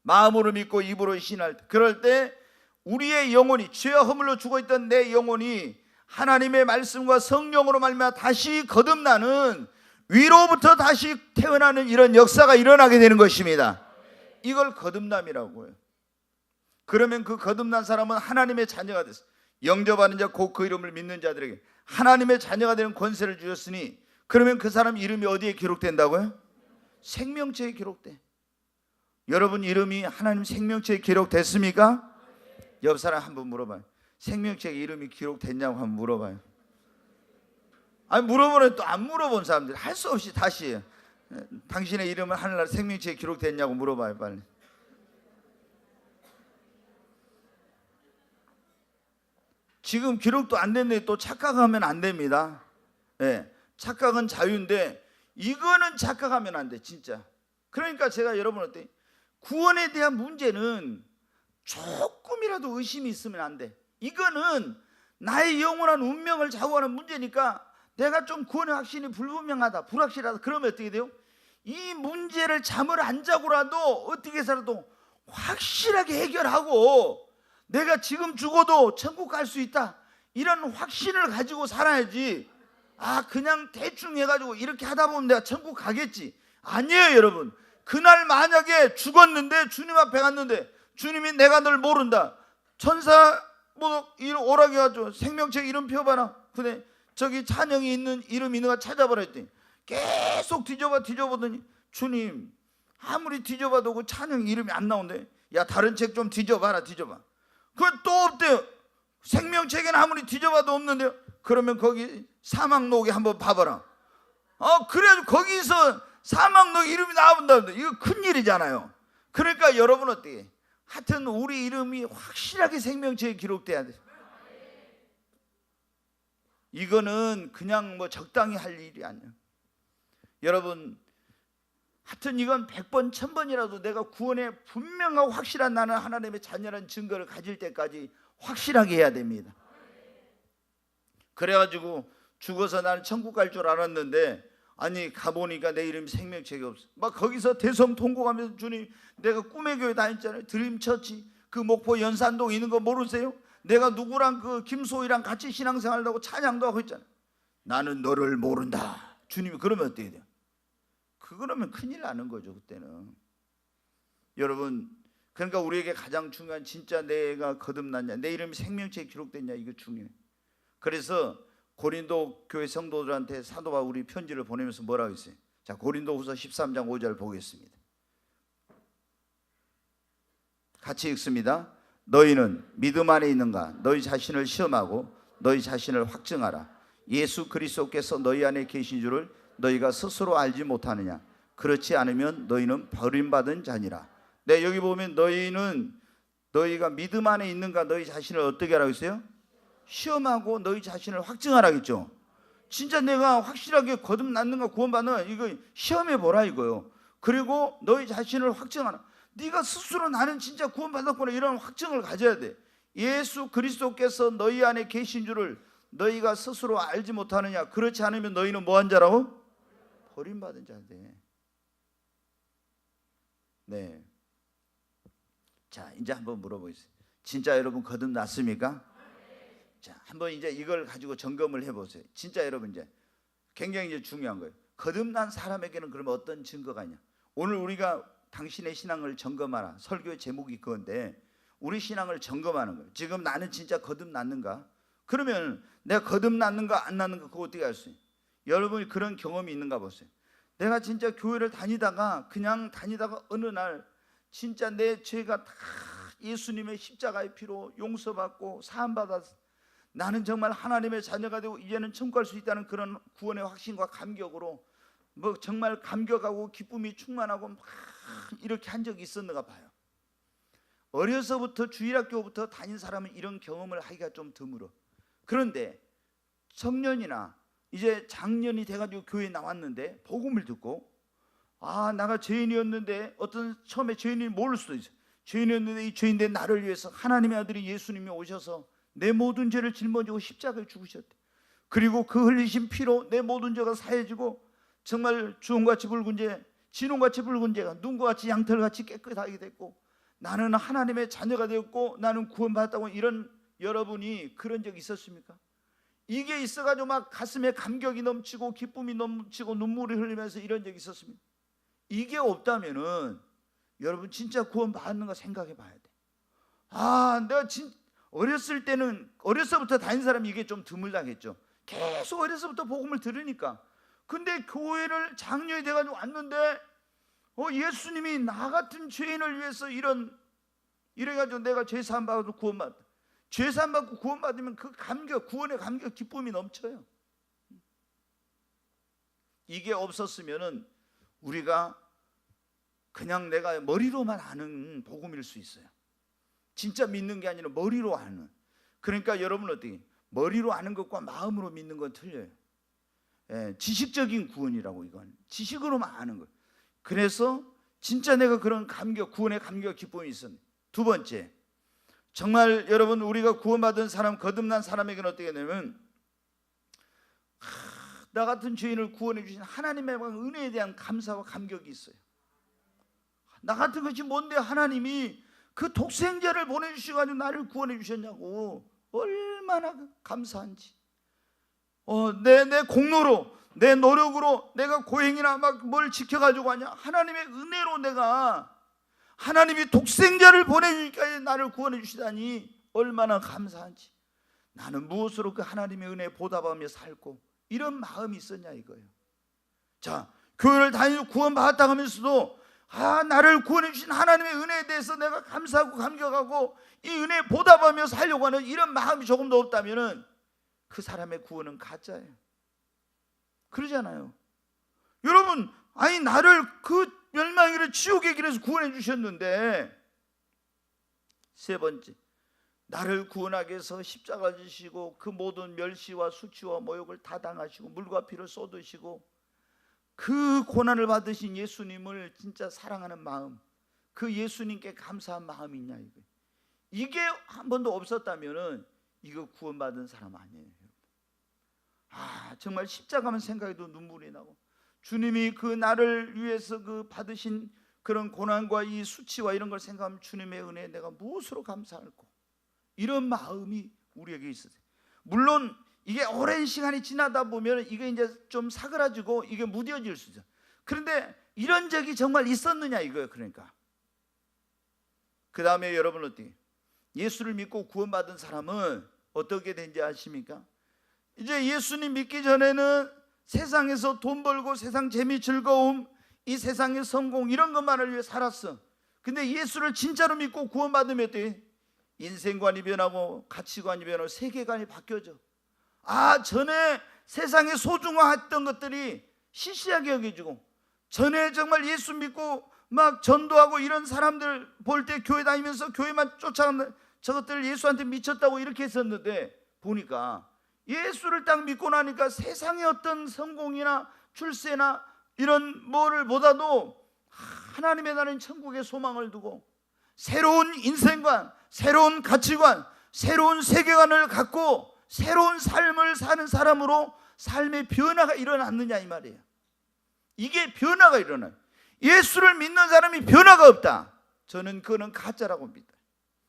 마음으로 믿고 입으로 신할 때, 그럴 때 우리의 영혼이 죄와 허물로 죽어있던 내 영혼이 하나님의 말씀과 성령으로 말미암아 다시 거듭나는, 위로부터 다시 태어나는 이런 역사가 일어나게 되는 것입니다. 이걸 거듭남이라고 해요. 그러면 그 거듭난 사람은 하나님의 자녀가 됐어요. 영접하는 자 곧 그 이름을 믿는 자들에게 하나님의 자녀가 되는 권세를 주셨으니, 그러면 그 사람 이름이 어디에 기록된다고요? 생명책에 기록돼. 여러분 이름이 하나님 생명책에 기록됐습니까? 옆 사람 한번 물어봐요. 생명책에 이름이 기록됐냐고 한번 물어봐요. 물어보면 또 안 물어본 사람들 할 수 없이 다시 당신의 이름은 하늘나라 생명책에 기록됐냐고 물어봐요. 빨리. 지금 기록도 안 됐는데 또 착각하면 안 됩니다. 착각은 자유인데 이거는 착각하면 안 돼, 진짜. 그러니까 제가 여러분한테 구원에 대한 문제는 조금이라도 의심이 있으면 안 돼. 이거는 나의 영원한 운명을 좌우하는 문제니까 내가 좀 구원의 확신이 불분명하다, 불확실하다, 그러면 어떻게 돼요? 이 문제를 잠을 안 자고라도 어떻게 해서라도 확실하게 해결하고 내가 지금 죽어도 천국 갈 수 있다, 이런 확신을 가지고 살아야지. 그냥 대충 해가지고 이렇게 하다 보면 내가 천국 가겠지. 아니에요, 여러분. 그날 만약에 죽었는데 주님 앞에 갔는데 주님이 내가 널 모른다, 천사 오라게 해가지고 생명책 이름 펴봐라. 근데 저기 찬영이 있는 이름 있는 거 찾아보라 했더니 계속 뒤져보더니 주님 아무리 뒤져봐도 그 찬영 이름이 안 나온대. 야, 다른 책 좀 뒤져봐라. 그건 또 없대요. 생명책에는 아무리 뒤져봐도 없는데요. 그러면 거기 사막록에 한번 봐봐라. 그래가지고 거기서 사막록 이름이 나온다는데 이거 큰일이잖아요. 그러니까 여러분 어떻게, 하여튼 우리 이름이 확실하게 생명책에 기록돼야 돼. 이거는 그냥 적당히 할 일이 아니에요. 여러분 하여튼 이건 100번 1000번이라도 내가 구원에 분명하고 확실한 나는 하나님의 자녀라는 증거를 가질 때까지 확실하게 해야 됩니다. 그래가지고 죽어서 나는 천국 갈 줄 알았는데 가보니까 내 이름이 생명책에 없어. 거기서 대성통곡하면서 주님, 내가 꿈의 교회 다녔잖아요. 드림처치 그 목포 연산동 있는 거 모르세요? 내가 누구랑 그 김소희랑 같이 신앙생활도 하고 찬양도 하고 있잖아요. 나는 너를 모른다. 주님이 그러면 어떻게 돼요? 그러면 큰일 나는 거죠, 그때는. 여러분, 그러니까 우리에게 가장 중요한, 진짜 내가 거듭났냐, 내 이름이 생명책에 기록됐냐, 이거 중요해요. 그래서 고린도 교회 성도들한테 사도 바울이 편지를 보내면서 뭐라고 했어요? 자, 고린도후서 13장 5절 보겠습니다. 같이 읽습니다. 너희는 믿음 안에 있는가? 너희 자신을 시험하고 너희 자신을 확증하라. 예수 그리스도께서 너희 안에 계신 줄을 너희가 스스로 알지 못하느냐? 그렇지 않으면 너희는 버림받은 자니라. 네, 여기 보면 너희가 믿음 안에 있는가, 너희 자신을 어떻게 하라고 했어요? 시험하고 너희 자신을 확증하라겠죠. 진짜 내가 확실하게 거듭났는가 구원받는가, 이거 시험해 보라 이거요. 그리고 너희 자신을 확증하라. 네가 스스로 나는 진짜 구원받았구나, 이런 확증을 가져야 돼. 예수 그리스도께서 너희 안에 계신 줄을 너희가 스스로 알지 못하느냐? 그렇지 않으면 너희는 뭐한 자라고? 버림받은 자인데. 네. 자, 이제 한번 물어보겠습니다. 진짜 여러분 거듭났습니까? 자, 한번 이제 이걸 가지고 점검을 해보세요. 진짜 여러분 이제 굉장히 이제 중요한 거예요. 거듭난 사람에게는 그러면 어떤 증거가 있냐? 오늘 우리가 당신의 신앙을 점검하라. 설교의 제목이 그건데 우리 신앙을 점검하는 거예요. 지금 나는 진짜 거듭났는가? 그러면 내가 거듭났는가 안 났는가 그거 어떻게 알 수 있어요? 여러분이 그런 경험이 있는가 보세요. 내가 진짜 교회를 다니다가 그냥 다니다가 어느 날 진짜 내 죄가 다 예수님의 십자가의 피로 용서받고 사함받아서 나는 정말 하나님의 자녀가 되고 이제는 천국 갈 수 있다는 그런 구원의 확신과 감격으로 뭐 정말 감격하고 기쁨이 충만하고 막 이렇게 한 적이 있었는가 봐요. 어려서부터 주일학교부터 다닌 사람은 이런 경험을 하기가 좀 드물어. 그런데 청년이나 이제 장년이 돼가지고 교회에 나왔는데 복음을 듣고 아, 내가 죄인이었는데 어떤 처음에 죄인이 모를 수도 있어요. 죄인이었는데 이 죄인된 나를 위해서 하나님의 아들이 예수님이 오셔서 내 모든 죄를 짊어지고 십자가에 죽으셨대. 그리고 그 흘리신 피로 내 모든 죄가 사해지고 정말 주홍같이 붉은 죄, 진홍같이 붉은 죄가 눈과같이 양털같이 깨끗하게 됐고 나는 하나님의 자녀가 되었고 나는 구원받았다고 이런 여러분이 그런 적 있었습니까? 이게 있어가지고 막 가슴에 감격이 넘치고 기쁨이 넘치고 눈물이 흘리면서 이런 적이 있었습니다. 이게 없다면은 여러분 진짜 구원받는가 생각해 봐야 돼. 아, 내가 어렸을 때는 어려서부터 다닌 사람이 이게 좀 드물다겠죠. 계속 어려서부터 복음을 들으니까. 근데 교회를 장년이 돼가지고 왔는데 예수님이 나 같은 죄인을 위해서 이래가지고 내가 죄 사함 받아도 구원받다. 죄 사함 받고 구원받으면 그 감격, 구원의 감격, 기쁨이 넘쳐요. 이게 없었으면은 우리가 그냥 내가 머리로만 아는 복음일 수 있어요. 진짜 믿는 게 아니라 머리로 아는. 그러니까 여러분 어떻게 머리로 아는 것과 마음으로 믿는 건 틀려요. 지식적인 구원이라고 이건 지식으로만 아는 거예요. 그래서 진짜 내가 그런 감격, 구원의 감격, 기쁨이 있었네. 두 번째, 정말 여러분 우리가 구원받은 사람, 거듭난 사람에게는 어떻게 되냐면 나 같은 죄인을 구원해 주신 하나님의 은혜에 대한 감사와 감격이 있어요. 나 같은 것이 뭔데 하나님이 그 독생자를 보내주셔가지고 나를 구원해 주셨냐고 얼마나 감사한지. 내 공로로 내 노력으로 내가 고행이나 막 뭘 지켜가지고 하냐. 하나님의 은혜로 내가 하나님이 독생자를 보내주니까 나를 구원해 주시다니 얼마나 감사한지. 나는 무엇으로 그 하나님의 은혜에 보답하며 살고 이런 마음이 있었냐 이거예요. 자, 교회를 다니고 구원받았다 하면서도 나를 구원해 주신 하나님의 은혜에 대해서 내가 감사하고 감격하고 이 은혜에 보답하며 살려고 하는 이런 마음이 조금도 없다면 그 사람의 구원은 가짜예요. 그러잖아요. 여러분, 아니 나를 그 멸망의 길을 지옥의 길에서 구원해 주셨는데, 세 번째, 나를 구원하기 위해서 십자가 지시고 그 모든 멸시와 수치와 모욕을 다 당하시고 물과 피를 쏟으시고 그 고난을 받으신 예수님을 진짜 사랑하는 마음, 그 예수님께 감사한 마음이 있냐 이거. 이게 한 번도 없었다면은 이거 구원받은 사람 아니에요. 정말 십자가만 생각해도 눈물이 나고 주님이 그 나를 위해서 그 받으신 그런 고난과 이 수치와 이런 걸 생각하면 주님의 은혜에 내가 무엇으로 감사할까? 이런 마음이 우리에게 있어요. 물론 이게 오랜 시간이 지나다 보면 이게 이제 좀 사그라지고 이게 무뎌질 수 있어요. 그런데 이런 적이 정말 있었느냐 이거예요. 그러니까 그 다음에 여러분 어떻게 예수를 믿고 구원받은 사람은 어떻게 된지 아십니까? 이제 예수님 믿기 전에는 세상에서 돈 벌고 세상 재미 즐거움 이 세상의 성공 이런 것만을 위해 살았어. 근데 예수를 진짜로 믿고 구원받으면 어떻게 인생관이 변하고 가치관이 변하고 세계관이 바뀌어져. 전에 세상에 소중화했던 것들이 시시하게 여겨지고 전에 정말 예수 믿고 막 전도하고 이런 사람들 볼 때 교회 다니면서 교회만 쫓아가는 저것들 예수한테 미쳤다고 이렇게 했었는데 보니까 예수를 딱 믿고 나니까 세상의 어떤 성공이나 출세나 이런 뭐를 보다도 하나님의 나라인 천국의 소망을 두고 새로운 인생관, 새로운 가치관, 새로운 세계관을 갖고 새로운 삶을 사는 사람으로 삶의 변화가 일어났느냐 이 말이에요. 이게 변화가 일어나요. 예수를 믿는 사람이 변화가 없다. 저는 그거는 가짜라고 믿어요.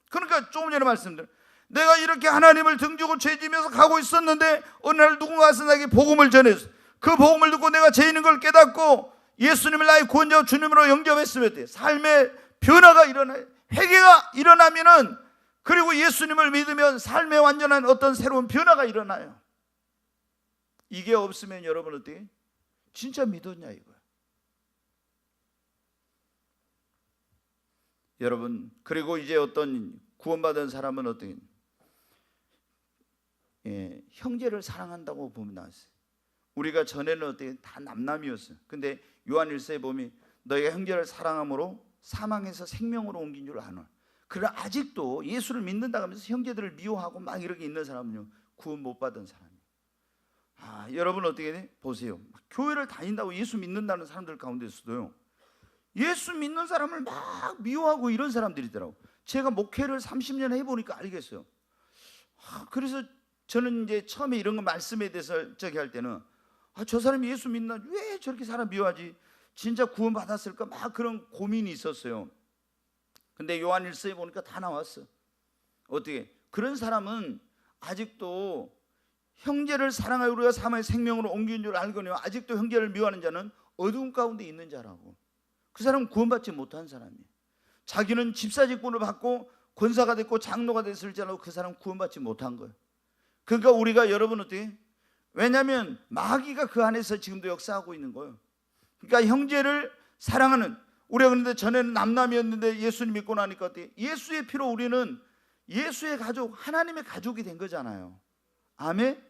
그러니까 조금 전에 말씀드린, 내가 이렇게 하나님을 등지고 죄지면서 가고 있었는데 어느 날 누군가 와서 나에게 복음을 전해서 그 복음을 듣고 내가 죄 있는 걸 깨닫고 예수님을 나의 구원자와 주님으로 영접했으면 삶의 변화가 일어나요. 회개가 일어나면은, 그리고 예수님을 믿으면 삶의 완전한 어떤 새로운 변화가 일어나요. 이게 없으면 여러분 어떻게 진짜 믿었냐 이거야. 여러분, 그리고 이제 어떤 구원받은 사람은 어떻게 형제를 사랑한다고 보면 나왔어요. 우리가 전에는 어떻게 다 남남이었어요. 근데 요한 1서에 보면 너희가 형제를 사랑함으로 사망에서 생명으로 옮긴 줄 아노라. 그러나 아직도 예수를 믿는다고 하면서 형제들을 미워하고 막 이렇게 있는 사람은요, 구원 못 받은 사람이에요. 여러분 어떻게 돼? 보세요. 교회를 다닌다고 예수 믿는다는 사람들 가운데서도요, 예수 믿는 사람을 막 미워하고 이런 사람들이더라고. 제가 목회를 30년 해보니까 알겠어요. 그래서 저는 이제 처음에 이런 거 말씀에 대해서 저기 할 때는 저 사람이 예수 믿나? 왜 저렇게 사람 미워하지? 진짜 구원 받았을까? 막 그런 고민이 있었어요. 근데 요한 1서에 보니까 다 나왔어. 어떻게? 그런 사람은 아직도 형제를 사랑하여 우리가 사망의 생명으로 옮긴 줄 알거니와 아직도 형제를 미워하는 자는 어두운 가운데 있는 자라고. 그 사람은 구원받지 못한 사람이에요. 자기는 집사직분을 받고 권사가 됐고 장로가 됐을지라도 그 사람은 구원받지 못한 거예요. 그러니까 우리가 여러분 어떻게? 왜냐하면 마귀가 그 안에서 지금도 역사하고 있는 거예요. 그러니까 형제를 사랑하는, 우리가 그런데 전에는 남남이었는데 예수님 믿고 나니까 어떻게? 예수의 피로 우리는 예수의 가족, 하나님의 가족이 된 거잖아요. 아멘?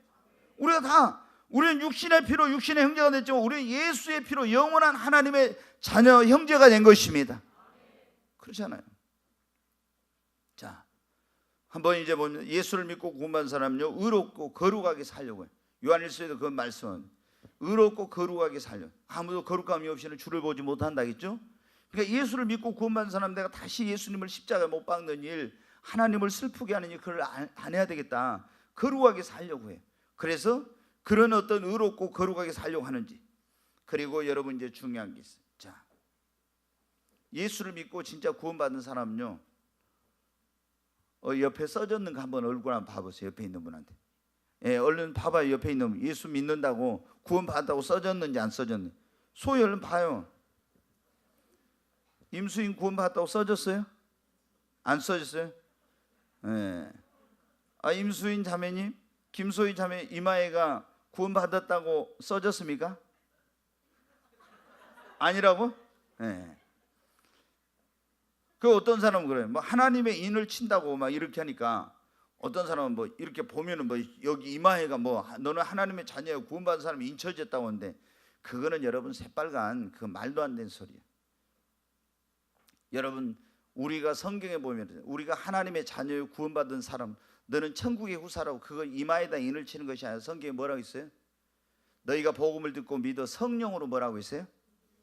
우리는 육신의 피로 육신의 형제가 됐지만 우리는 예수의 피로 영원한 하나님의 자녀 형제가 된 것입니다. 그렇잖아요. 자, 한번 이제 보면 예수를 믿고 구원받은 사람은요, 의롭고 거룩하게 살려고 해요. 요한 1서에도 그 말씀은 의롭고 거룩하게 살려. 아무도 거룩함이 없이는 주를 보지 못한다겠죠. 그러니까 예수를 믿고 구원받은 사람, 내가 다시 예수님을 십자가에 못 박는 일, 하나님을 슬프게 하는 일, 그걸 안 해야 되겠다. 거룩하게 살려고 해요. 그래서 그런 어떤 의롭고 거룩하게 살려고 하는지. 그리고 여러분 이제 중요한 게 있어요. 자, 예수를 믿고 진짜 구원받은 사람은요, 옆에 써졌는 거 한번 얼굴 한번 봐보세요. 옆에 있는 분한테. 얼른 봐봐요. 옆에 있는 분. 예수 믿는다고 구원받았다고 써졌는지 안 써졌는지. 소위 얼른 봐요. 임수인 구원받았다고 써졌어요? 안 써졌어요? 임수인 자매님, 김소희 자매 이마애가 구원받았다고 써졌습니까? 아니라고? 그 어떤 사람은 그래요. 뭐 하나님의 인을 친다고 막 이렇게 하니까 어떤 사람은 뭐 이렇게 보면은 뭐 여기 이마애가 뭐 너는 하나님의 자녀야 구원받은 사람이 인쳐졌다고 하는데, 그거는 여러분 새빨간 그 말도 안 되는 소리예요. 여러분, 우리가 성경에 보면 우리가 하나님의 자녀요 구원받은 사람, 너는 천국의 후사라고 그거 이마에다 인을 치는 것이 아니라 성경에 뭐라고 있어요? 너희가 복음을 듣고 믿어 성령으로 뭐라고 있어요?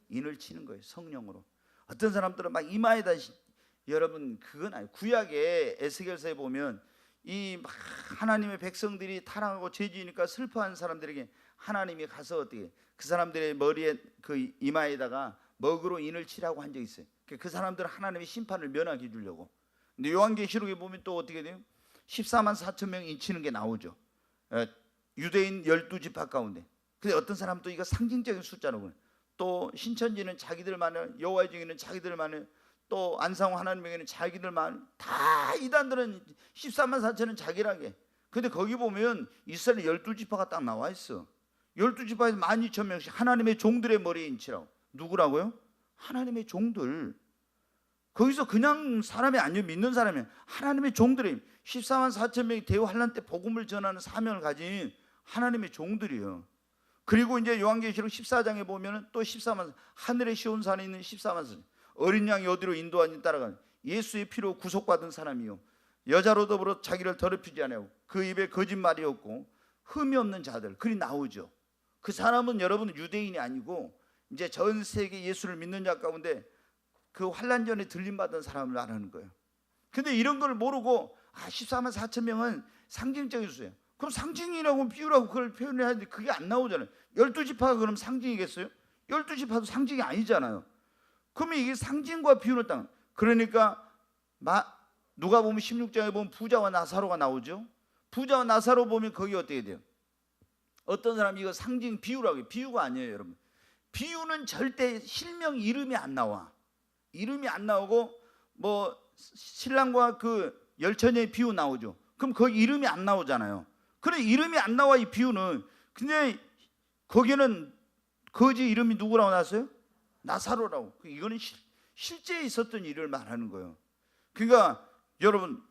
인을 치는 거예요. 성령으로. 어떤 사람들은 막 이마에다, 여러분 그건 아니에요. 구약의 에스겔서에 보면 이 하나님의 백성들이 타락하고 죄지으니까 슬퍼하는 사람들에게 하나님이 가서 어떻게 그 사람들의 머리에 그 이마에다가 먹으로 인을 치라고 한 적이 있어요. 그 사람들은 하나님의 심판을 면하게 해주려고. 근데 요한계시록에 보면 또 어떻게 돼요? 14만 4천 명 인치는 게 나오죠. 유대인 12지파 가운데. 근데 어떤 사람은 또 이거 상징적인 숫자라고. 또 신천지는 자기들만의, 여호와의 증인은 자기들만의, 또 안상호 하나님에게는 자기들만, 다 이단들은 14만 4천은 자기라게. 근데 거기 보면 이스라엘 12지파가 딱 나와 있어. 12지파에서 12,000명씩 하나님의 종들의 머리에 인치라고. 누구라고요? 하나님의 종들. 거기서 그냥 사람이 아니요, 믿는 사람이 하나님의 종들이 14만 4천 명이 대환란 때 복음을 전하는 사명을 가진 하나님의 종들이에요. 그리고 이제 요한계시록 14장에 보면은 또 14만, 하늘의 시온산에 있는 14만 선, 어린 양이 어디로 인도하니 따라가는 예수의 피로 구속받은 사람이요, 여자로 더불어 자기를 더럽히지 않고 그 입에 거짓말이 없고 흠이 없는 자들, 그리 나오죠. 그 사람은 여러분 유대인이 아니고 이제 전 세계 예수를 믿는 자 가운데 그 환란 전에 들림받은 사람을 말하는 거예요. 근데 이런 걸 모르고 14만 4천 명은 상징적인 수예요. 그럼 상징이라고 비유라고 그걸 표현해야 하는데 그게 안 나오잖아요. 12지파가 그럼 상징이겠어요? 12지파도 상징이 아니잖아요. 그러면 이게 상징과 비유는 딱, 그러니까 누가 보면 16장에 보면 부자와 나사로가 나오죠. 부자와 나사로 보면 거기 어떻게 돼요? 어떤 사람이 이거 상징 비유라고 해요. 비유가 아니에요, 여러분. 비유는 절대 실명 이름이 안 나와. 이름이 안 나오고 뭐 신랑과 그 열처녀의 비유 나오죠. 그럼 거기 이름이 안 나오잖아요. 그래 이름이 안 나와 이 비유는. 근데 거기는 거지 이름이 누구라고 나왔어요? 나사로라고. 이거는 실제 있었던 일을 말하는 거예요. 그러니까 여러분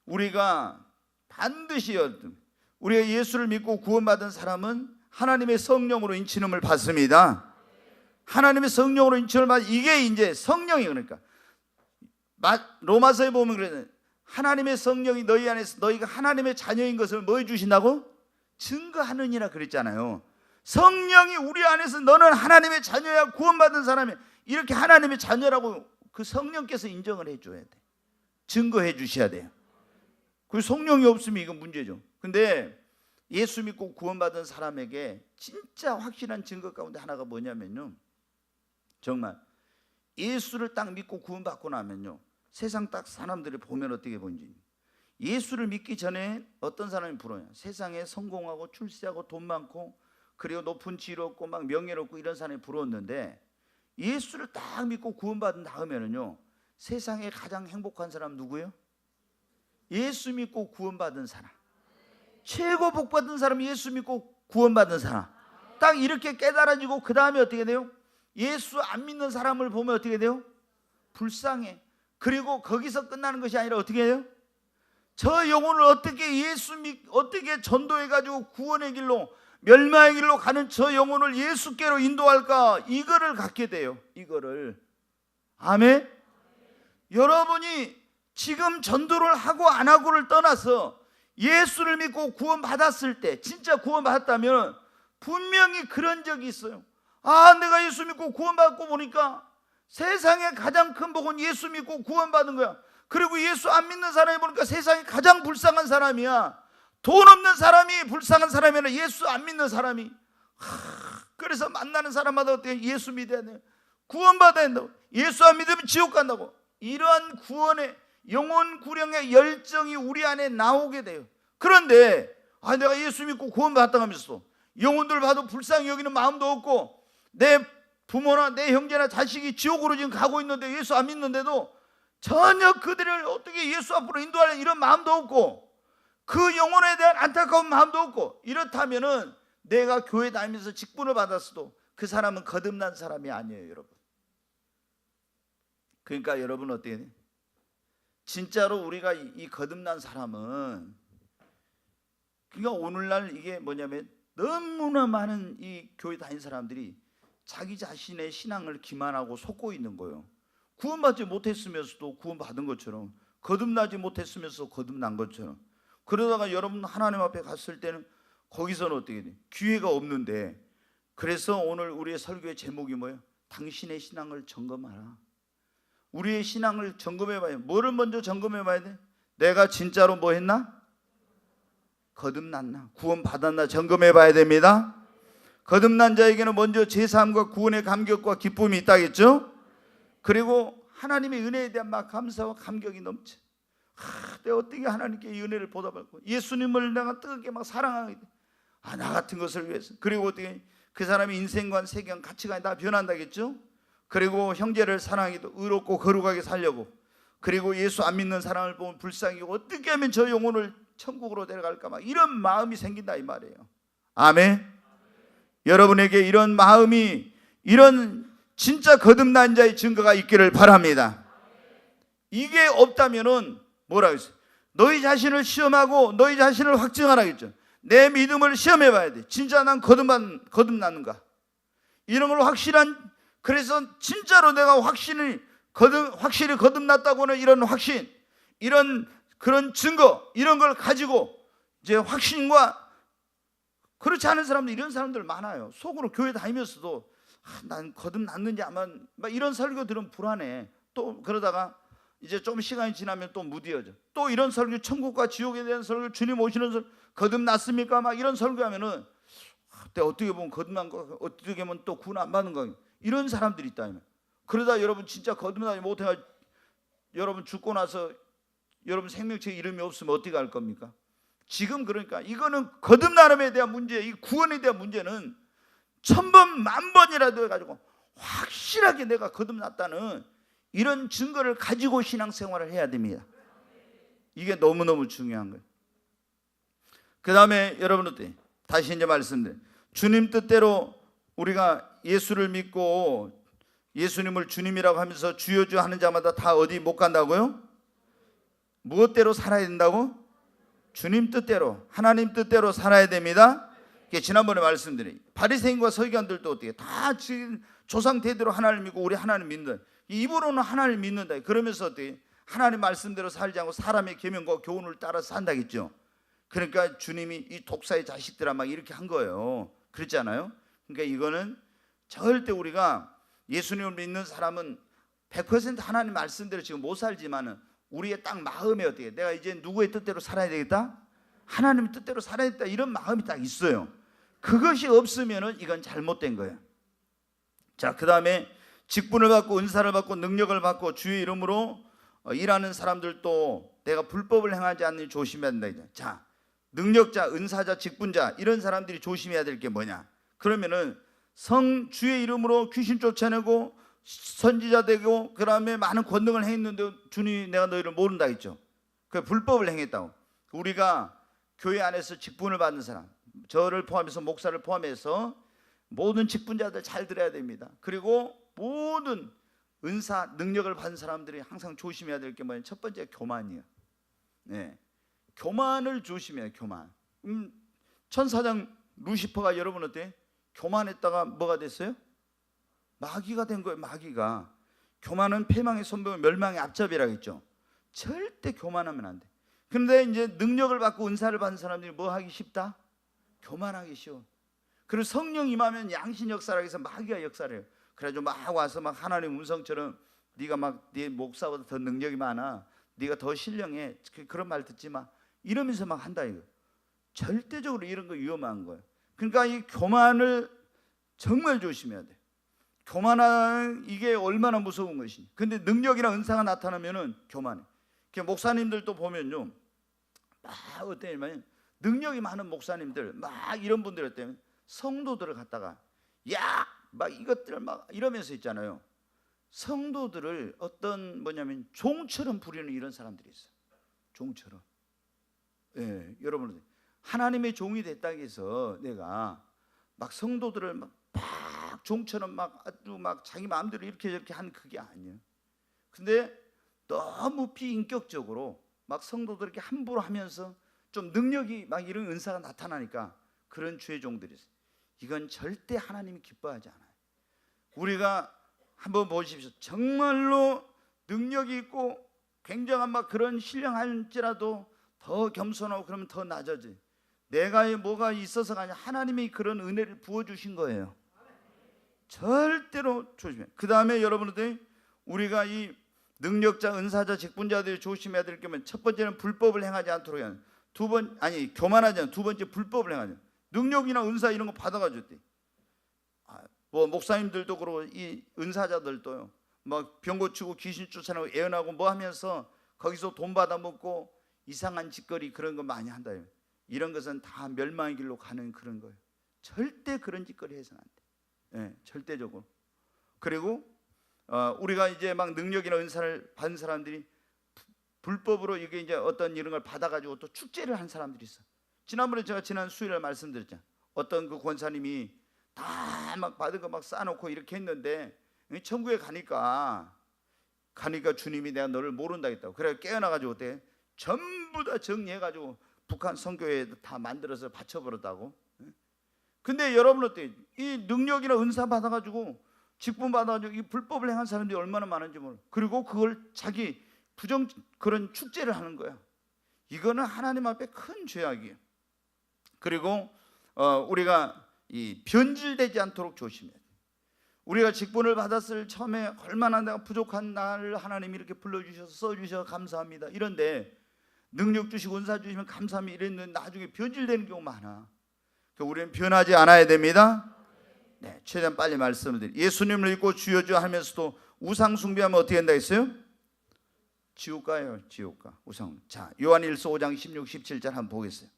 우리가 반드시 우리가 예수를 믿고 구원받은 사람은 하나님의 성령으로 인치심을 받습니다. 하나님의 성령으로 인치심을 받. 이게 이제 성령이 그러니까 로마서에 보면 그래요. 하나님의 성령이 너희 안에서 너희가 하나님의 자녀인 것을 뭐 해주신다고? 증거하느니라 그랬잖아요. 성령이 우리 안에서 너는 하나님의 자녀야, 구원받은 사람이야, 이렇게 하나님의 자녀라고 그 성령께서 인정을 해줘야 돼. 증거해 주셔야 돼요. 그 성령이 없으면 이건 문제죠. 근데 예수 믿고 구원받은 사람에게 진짜 확실한 증거 가운데 하나가 뭐냐면요, 정말 예수를 딱 믿고 구원받고 나면요, 세상 딱 사람들이 보면 어떻게 보는지. 예수를 믿기 전에 어떤 사람이 부러워요? 세상에 성공하고 출세하고 돈 많고 그리고 높은 지위를 얻고 막 명예를 얻고 이런 사람이 부러웠는데, 예수를 딱 믿고 구원받은 다음에는요, 세상에 가장 행복한 사람 누구예요? 예수 믿고 구원받은 사람. 최고 복받은 사람이 예수 믿고 구원받은 사람. 딱 이렇게 깨달아지고 그 다음에 어떻게 돼요? 예수 안 믿는 사람을 보면 어떻게 돼요? 불쌍해. 그리고 거기서 끝나는 것이 아니라 어떻게 해요? 저 영혼을 어떻게 어떻게 전도해가지고 구원의 길로, 멸망의 길로 가는 저 영혼을 예수께로 인도할까, 이거를 갖게 돼요. 이거를. 아멘. 여러분이 지금 전도를 하고 안 하고를 떠나서 예수를 믿고 구원받았을 때, 진짜 구원받았다면 분명히 그런 적이 있어요. 아, 내가 예수 믿고 구원받고 보니까 세상에 가장 큰 복은 예수 믿고 구원받은 거야. 그리고 예수 안 믿는 사람이 보니까 세상에 가장 불쌍한 사람이야. 돈 없는 사람이 불쌍한 사람이 아니라 예수 안 믿는 사람이. 그래서 만나는 사람마다 어떻게 예수 믿어야 돼요. 구원받아야 된다고. 예수 안 믿으면 지옥 간다고. 이러한 구원의 영혼 구령의 열정이 우리 안에 나오게 돼요. 그런데 내가 예수 믿고 구원받았다 하면서 영혼들 봐도 불쌍히 여기는 마음도 없고, 내 부모나 내 형제나 자식이 지옥으로 지금 가고 있는데 예수 안 믿는데도 전혀 그들을 어떻게 예수 앞으로 인도하려 이런 마음도 없고, 그 영혼에 대한 안타까운 마음도 없고, 이렇다면은 내가 교회 다니면서 직분을 받았어도 그 사람은 거듭난 사람이 아니에요, 여러분. 그러니까 여러분 어떻게 해요? 진짜로 우리가 이 거듭난 사람은, 그러니까 오늘날 이게 뭐냐면 너무나 많은 이 교회 다니는 사람들이 자기 자신의 신앙을 기만하고 속고 있는 거예요. 구원받지 못했으면서도 구원받은 것처럼, 거듭나지 못했으면서 거듭난 것처럼. 그러다가 여러분 하나님 앞에 갔을 때는 거기서는 어떻게 돼? 기회가 없는데. 그래서 오늘 우리의 설교의 제목이 뭐예요? 당신의 신앙을 점검하라. 우리의 신앙을 점검해봐야. 뭐를 먼저 점검해봐야 돼? 내가 진짜로 뭐 했나? 거듭났나? 구원받았나? 점검해봐야 됩니다. 거듭난 자에게는 먼저 제사함과 구원의 감격과 기쁨이 있다겠죠? 그리고 하나님의 은혜에 대한 막 감사와 감격이 넘쳐. 내가 어떻게 하나님께 이 은혜를 보답하고 예수님을 내가 뜨겁게 막 사랑하게 돼. 나 같은 것을 위해서. 그리고 어떻게 그 사람의 인생관, 세계관, 가치관이 다 변한다겠죠? 그리고 형제를 사랑하기도, 의롭고 거룩하게 살려고. 그리고 예수 안 믿는 사람을 보면 불쌍히 어떻게 하면 저 영혼을 천국으로 데려갈까, 막 이런 마음이 생긴다 이 말이에요. 아멘. 여러분에게 이런 마음이, 이런 진짜 거듭난 자의 증거가 있기를 바랍니다. 이게 없다면은 뭐라고 했어요? 너희 자신을 시험하고 너희 자신을 확증하라겠죠. 내 믿음을 시험해 봐야 돼. 진짜 난 거듭났는가? 이런 걸 확실한, 그래서 진짜로 내가 확실히 거듭났다고 하는 이런 확신, 이런 그런 증거, 이런 걸 가지고 이제 확신과, 그렇지 않은 사람들, 이런 사람들 많아요. 속으로 교회 다니면서도 난 거듭났는지 아마 막 이런 설교 들으면 불안해. 또 그러다가 이제 좀 시간이 지나면 또 무뎌져. 또 이런 설교, 천국과 지옥에 대한 설교, 주님 오시는 설교, 거듭났습니까? 막 이런 설교하면은 내가 어떻게 보면 거듭난 거, 어떻게 보면 또 구원 안 받는 거, 이런 사람들이 있다. 그러다 여러분 진짜 거듭나지 못해가 여러분 죽고 나서 여러분 생명체 이름이 없으면 어떻게 할 겁니까? 지금 그러니까 이거는 거듭남에 대한 문제, 이 구원에 대한 문제는 1000번, 10,000번이라도 해가지고 확실하게 내가 거듭났다는 이런 증거를 가지고 신앙생활을 해야 됩니다. 이게 너무너무 중요한 거예요. 그 다음에 여러분들 다시 이제 말씀드려요. 주님 뜻대로 우리가 예수를 믿고 예수님을 주님이라고 하면서 주여 주 하는 자마다 다 어디 못 간다고요? 무엇대로 살아야 된다고? 주님 뜻대로, 하나님 뜻대로 살아야 됩니다. 지난번에 말씀드린 바리새인과 서기관들도 어떻게 다 지금 조상 대대로 하나님을 믿고 우리 하나님 믿는다. 입으로는 하나님을 믿는다. 그러면서 어떻게 하나님 말씀대로 살지 않고 사람의 계명과 교훈을 따라서 산다겠죠. 그러니까 주님이 이 독사의 자식들아 막 이렇게 한 거예요. 그렇잖아요. 그러니까 이거는 절대 우리가 예수님을 믿는 사람은 100% 하나님 말씀대로 지금 못 살지만은 우리의 딱 마음에 어떻게 내가 이제 누구의 뜻대로 살아야 되겠다? 하나님의 뜻대로 살아야 되겠다. 이런 마음이 딱 있어요. 그것이 없으면은 이건 잘못된 거예요. 자, 그 다음에 직분을 받고 은사를 받고 능력을 받고 주의 이름으로 일하는 사람들도 내가 불법을 행하지 않는 조심해야 된다. 자, 능력자, 은사자, 직분자 이런 사람들이 조심해야 될 게 뭐냐? 그러면은 주의 이름으로 귀신 쫓아내고 선지자 되고 그다음에 많은 권능을 행했는데 주님 내가 너희를 모른다 했죠. 그 불법을 행했다고. 우리가 교회 안에서 직분을 받는 사람, 저를 포함해서 목사를 포함해서 모든 직분자들 잘 들어야 됩니다. 그리고 모든 은사, 능력을 받은 사람들이 항상 조심해야 될 게 뭐냐면 첫 번째 교만이에요. 네, 교만을 조심해요. 교만. 천사장 루시퍼가 여러분 어때? 교만했다가 뭐가 됐어요? 마귀가 된 거예요. 마귀가. 교만은 패망의 선봉, 멸망의 앞잡이라고 했죠. 절대 교만하면 안 돼. 그런데 이제 능력을 받고 은사를 받은 사람들이 뭐 하기 쉽다? 교만하기 쉬워. 그리고 성령 임하면 양신 역사라고 해서 마귀가 역사를 해요. 그래가지고 막 와서 막 하나님 음성처럼 네가 막 네 목사보다 더 능력이 많아, 네가 더 신령해, 그런 말 듣지 마 이러면서 막 한다 이거. 절대적으로 이런 거 위험한 거예요. 그러니까 이 교만을 정말 조심해야 돼. 교만한 이게 얼마나 무서운 것이니. 근데 능력이나 은사가 나타나면은 교만해. 목사님들도 보면요, 막 어때냐면 능력이 많은 목사님들 막 이런 분들 어때면 성도들을 갖다가 야 막 이것들 막 이러면서 있잖아요. 성도들을 어떤 뭐냐면 종처럼 부리는 이런 사람들이 있어요. 종처럼. 예, 여러분 하나님의 종이 됐다고 해서 내가 막 성도들을 막 종처럼 막 아주 막 자기 마음대로 이렇게 저렇게 하는 그게 아니에요. 근데 너무 비인격적으로 막 성도들 이렇게 함부로 하면서 좀 능력이 막 이런 은사가 나타나니까 그런 주의 종들이 있어요. 이건 절대 하나님이 기뻐하지 않아요. 우리가 한번 보십시오. 정말로 능력이 있고 굉장한 막 그런 신령할지라도 더 겸손하고 그러면 더 낮아지. 내가 뭐가 있어서가 아니라 하나님이 그런 은혜를 부어주신 거예요. 절대로 조심해. 그 다음에 여러분들 우리가 이 능력자, 은사자, 직분자들이 조심해야 될 게 첫 번째는 불법을 행하지 않도록 해야 돼. 교만하지 않아. 두 번째 불법을 행하지 않아. 능력이나 은사 이런 거 받아가지고 뭐 목사님들도 그러고 이 은사자들도요. 막 병 고치고 귀신 쫓아내고 예언하고 뭐 하면서 거기서 돈 받아 먹고 이상한 짓거리 그런 거 많이 한다. 이런 것은 다 멸망의 길로 가는 그런 거예요. 절대 그런 짓거리 해서는 안 돼. 예, 절대적으로. 그리고 우리가 이제 막 능력이나 은사를 받은 사람들이 불법으로 이게 이제 어떤 이런 걸 받아가지고 또 축제를 한 사람들이 있어. 지난번에 제가 지난 수요일에 말씀드렸잖아요. 어떤 그 권사님이 다 막 받은 거 막 쌓아놓고 이렇게 했는데 천국에 가니까 주님이 내가 너를 모른다 했다고. 그래 깨어나가지고 어때? 전부 다 정리해가지고 북한 선교회에 다 만들어서 바쳐버렸다고. 근데 여러분 어때? 이 능력이나 은사 받아가지고 직분 받아가지고 이 불법을 행한 사람들이 얼마나 많은지 몰라. 그리고 그걸 자기 그런 축제를 하는 거야. 이거는 하나님 앞에 큰 죄악이에요. 그리고 우리가 이 변질되지 않도록 조심해야 돼. 우리가 직분을 받았을 처음에 얼마나 내가 부족한 나를 하나님이 이렇게 불러주셔서 써주셔서 감사합니다. 이런데 능력 주시고 은사 주시면 감사합니다 이랬는데 나중에 변질되는 경우 많아. 그러니까 우리는 변하지 않아야 됩니다. 네, 최대한 빨리 말씀을 드릴게요. 예수님을 믿고 주여 주여 하면서도 우상 숭배하면 어떻게 된다 했어요? 지옥 가요. 지옥 가. 우선 자, 요한일서 5장 16, 17절 한번 보겠어요.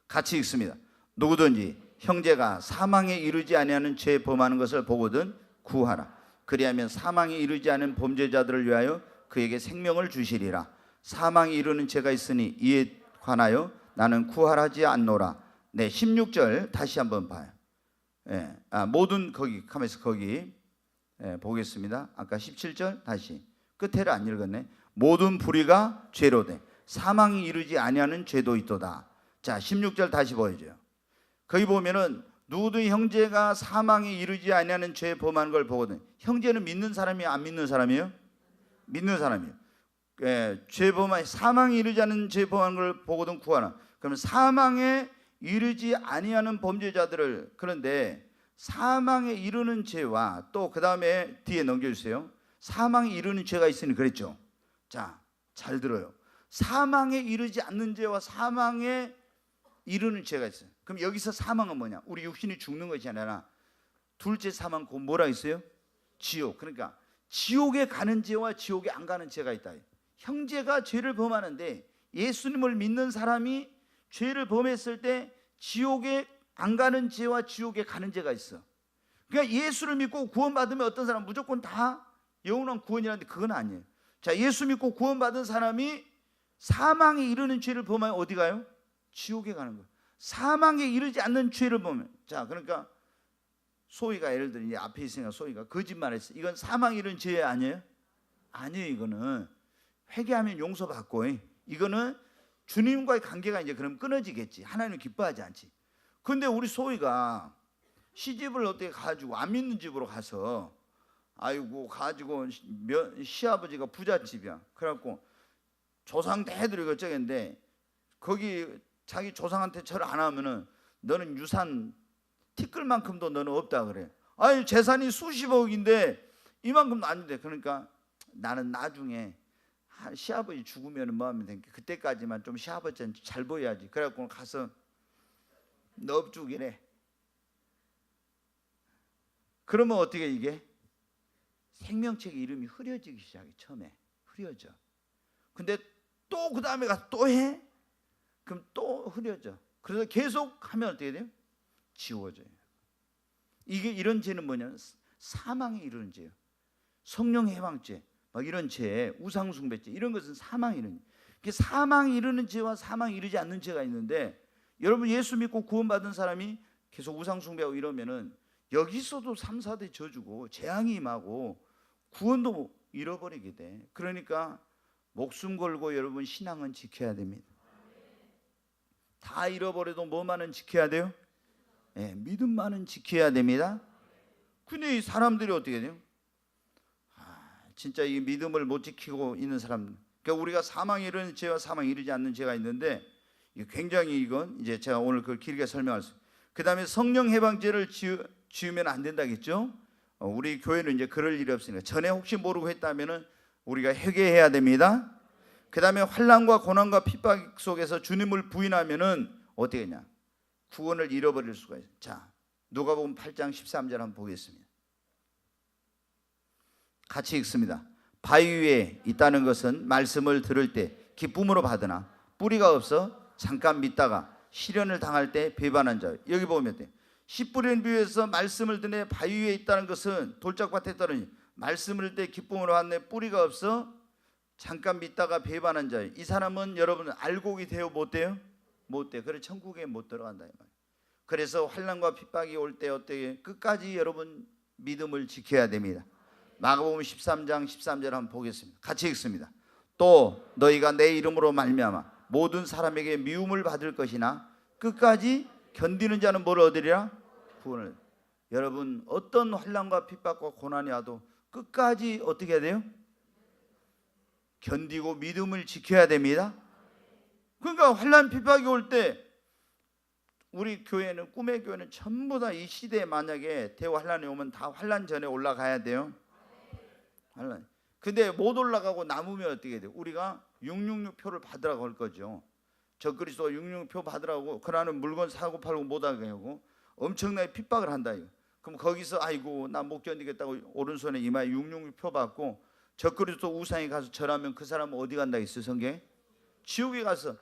같이 읽습니다. 누구든지 형제가 사망에 이르지 아니하는 죄 범하는 것을 보거든 구하라. 그리하면 사망에 이르지 않은 범죄자들을 위하여 그에게 생명을 주시리라. 사망에 이르는 죄가 있으니 이에 관하여 나는 구하지 않노라. 네, 16절 다시 한번 봐요. 예, 모든 거기 가면서 거기 보겠습니다. 아까 17절 다시 끝에를 안 읽었네. 모든 불의가 죄로 돼 사망이 이르지 아니하는 죄도 있도다. 자, 16절 다시 보여줘요. 거기 보면은 누구든 형제가 사망에 이르지 아니하는 죄 범하는 걸 보거든. 형제는 믿는 사람이에요, 안 믿는 사람이에요? 믿는 사람이에요. 죄 범한 사망에 이르지 않는 죄 범하는 걸 보거든 구하라. 그러면 사망에 이르지 아니하는 범죄자들을, 그런데 사망에 이르는 죄와 또 그 다음에 뒤에 넘겨주세요. 사망에 이르는 죄가 있으니 그랬죠. 자, 잘 들어요. 사망에 이르지 않는 죄와 사망에 이르는 죄가 있어요. 그럼 여기서 사망은 뭐냐? 우리 육신이 죽는 것이 아니라 둘째 사망, 그 뭐라 했어요? 지옥. 그러니까 지옥에 가는 죄와 지옥에 안 가는 죄가 있다. 형제가 죄를 범하는데 예수님을 믿는 사람이 죄를 범했을 때 지옥에 안 가는 죄와 지옥에 가는 죄가 있어. 그러니까 예수를 믿고 구원받으면 어떤 사람은 무조건 다 영원한 구원이라는데 그건 아니에요. 자, 예수 믿고 구원받은 사람이 사망에 이르는 죄를 범하면 어디 가요? 지옥에 가는 거예요. 사망에 이르지 않는 죄를 범하면, 자, 그러니까 소희가 예를 들어 앞에 있으니까 소희가 거짓말했어. 이건 사망에 이르는 죄 아니에요? 아니에요. 이거는 회개하면 용서받고, 이거는 주님과의 관계가 이제 그럼 끊어지겠지. 하나님은 기뻐하지 않지. 근데 우리 소희가 시집을 어떻게 가지고 안 믿는 집으로 가서, 아이고 가지고 시아버지가 부잣집이야. 그래갖고 조상 대들이 어쩌겠는데 거기 자기 조상한테 절 안 하면은 너는 유산 티끌만큼도 너는 없다 그래. 아니 재산이 수십억인데 이만큼도 안 돼. 그러니까 나는 나중에 시아버지 죽으면 뭐 하면 되니까 그때까지만 좀 시아버지한테 잘 보여야지. 그래갖고 가서 넙죽이래. 그러면 어떻게 이게 생명책의 이름이 흐려지기 시작해. 처음에 흐려져. 근데 또 그 다음에 가서 또 해? 그럼 또 흐려져. 그래서 계속 하면 어떻게 돼요? 지워져요. 이게 이런 죄는 뭐냐면 사망에 이르는 죄예요. 성령 해방죄, 막 이런 죄, 우상숭배죄, 이런 것은 사망에 이르는. 사망에 이르는 죄와 사망에 이르지 않는 죄가 있는데, 여러분 예수 믿고 구원받은 사람이 계속 우상숭배하고 이러면은 여기서도 3, 4대 저주고 재앙이 임하고 구원도 잃어버리게 돼. 그러니까 목숨 걸고 여러분 신앙은 지켜야 됩니다. 다 잃어버려도 뭐만은 지켜야 돼요? 네, 믿음만은 지켜야 됩니다. 근데 이 사람들이 어떻게 돼요? 진짜 이 믿음을 못 지키고 있는 사람. 그러니까 우리가 사망에 이르는 죄와 사망에 이르지 않는 죄가 있는데, 굉장히 이건 이제 제가 오늘 그걸 길게 설명할 수. 그 다음에 성령 해방죄를 지으면 안 된다겠죠? 우리 교회는 이제 그럴 일이 없으니까. 전에 혹시 모르고 했다면은 우리가 회개해야 됩니다. 그 다음에 환난과 고난과 핍박 속에서 주님을 부인하면은 어떻게 하냐? 구원을 잃어버릴 수가 있어요. 자, 누가복음 8장 13절 한번 보겠습니다. 같이 읽습니다. 바위 위에 있다는 것은 말씀을 들을 때 기쁨으로 받으나 뿌리가 없어 잠깐 믿다가 시련을 당할 때 배반한 자. 여기 보면 돼. 씨 뿌리는 비유에서 말씀을 듣네 바위 위에 있다는 것은 돌짝밭에 떨어진 말씀을 들 때 기쁨으로 받네 뿌리가 없어 잠깐 믿다가 배반한 자. 이 사람은 여러분 알곡이 돼요? 못 돼요? 못 돼. 그래 천국에 못 들어간다 이 말이에요. 그래서 환난과 핍박이 올 때 어떻게 끝까지 여러분 믿음을 지켜야 됩니다. 마가복음 13장 13절 한번 보겠습니다. 같이 읽습니다. 또 너희가 내 이름으로 말미암아 모든 사람에게 미움을 받을 것이나 끝까지 견디는 자는 뭘 얻으리라? 구원을. 여러분 어떤 환난과 핍박과 고난이 와도 끝까지 어떻게 해야 돼요? 견디고 믿음을 지켜야 됩니다. 그러니까 환난 핍박이 올 때 우리 교회는 꿈의 교회는 전부 다 이 시대에 만약에 대환란이 오면 다 환란 전에 올라가야 돼요. 환란. 근데 못 올라가고 남으면 어떻게 돼요? 우리가 666표를 받으라고 할 거죠. 적그리스도 666표 받으라고. 그러는 물건 사고 팔고 못하게 하고 엄청나게 핍박을 한다. 그럼 거기서 아이고 나 못 견디겠다고 오른손에 이마에 666표 받고 적그리스도 우상에 가서 절하면 그 사람은 어디 간다 했어요? 성경에? 지옥에 가서.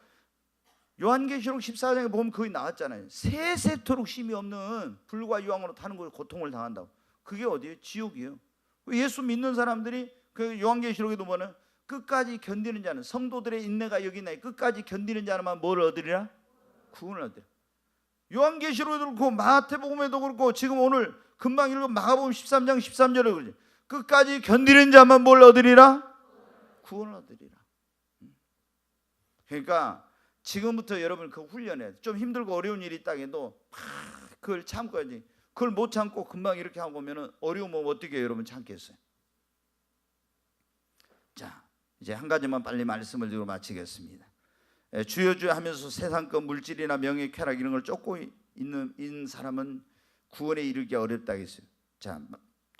요한계시록 14장에 보면 거기 나왔잖아요. 세세토록 쉼이 없는 불과 유황으로 타는 걸 고통을 당한다고. 그게 어디예요? 지옥이에요. 예수 믿는 사람들이 그 요한계시록에도 보면 끝까지 견디는 자는, 성도들의 인내가 여기 있나요? 끝까지 견디는 자만 뭘 얻으리라? 구원을 얻으리라. 요한계시록에도 그렇고 마태복음에도 그렇고 지금 오늘 금방 읽은 마가복음 13장 13절에 그러지. 끝까지 견디는 자만 뭘 얻으리라? 구원을 얻으리라. 그러니까 지금부터 여러분 그 훈련해. 좀 힘들고 어려운 일이 있다 해도 막 그걸 참고야지. 그걸 못 참고 금방 이렇게 하고 오면은 어려우면 어떻게 해요? 여러분 참겠어요? 자, 이제 한 가지만 빨리 말씀을 드리고 마치겠습니다. 주여 주여 하면서 세상 것 물질이나 명예, 쾌락 이런 걸 쫓고 있는 사람은 구원에 이르기 어렵다 했어요. 자,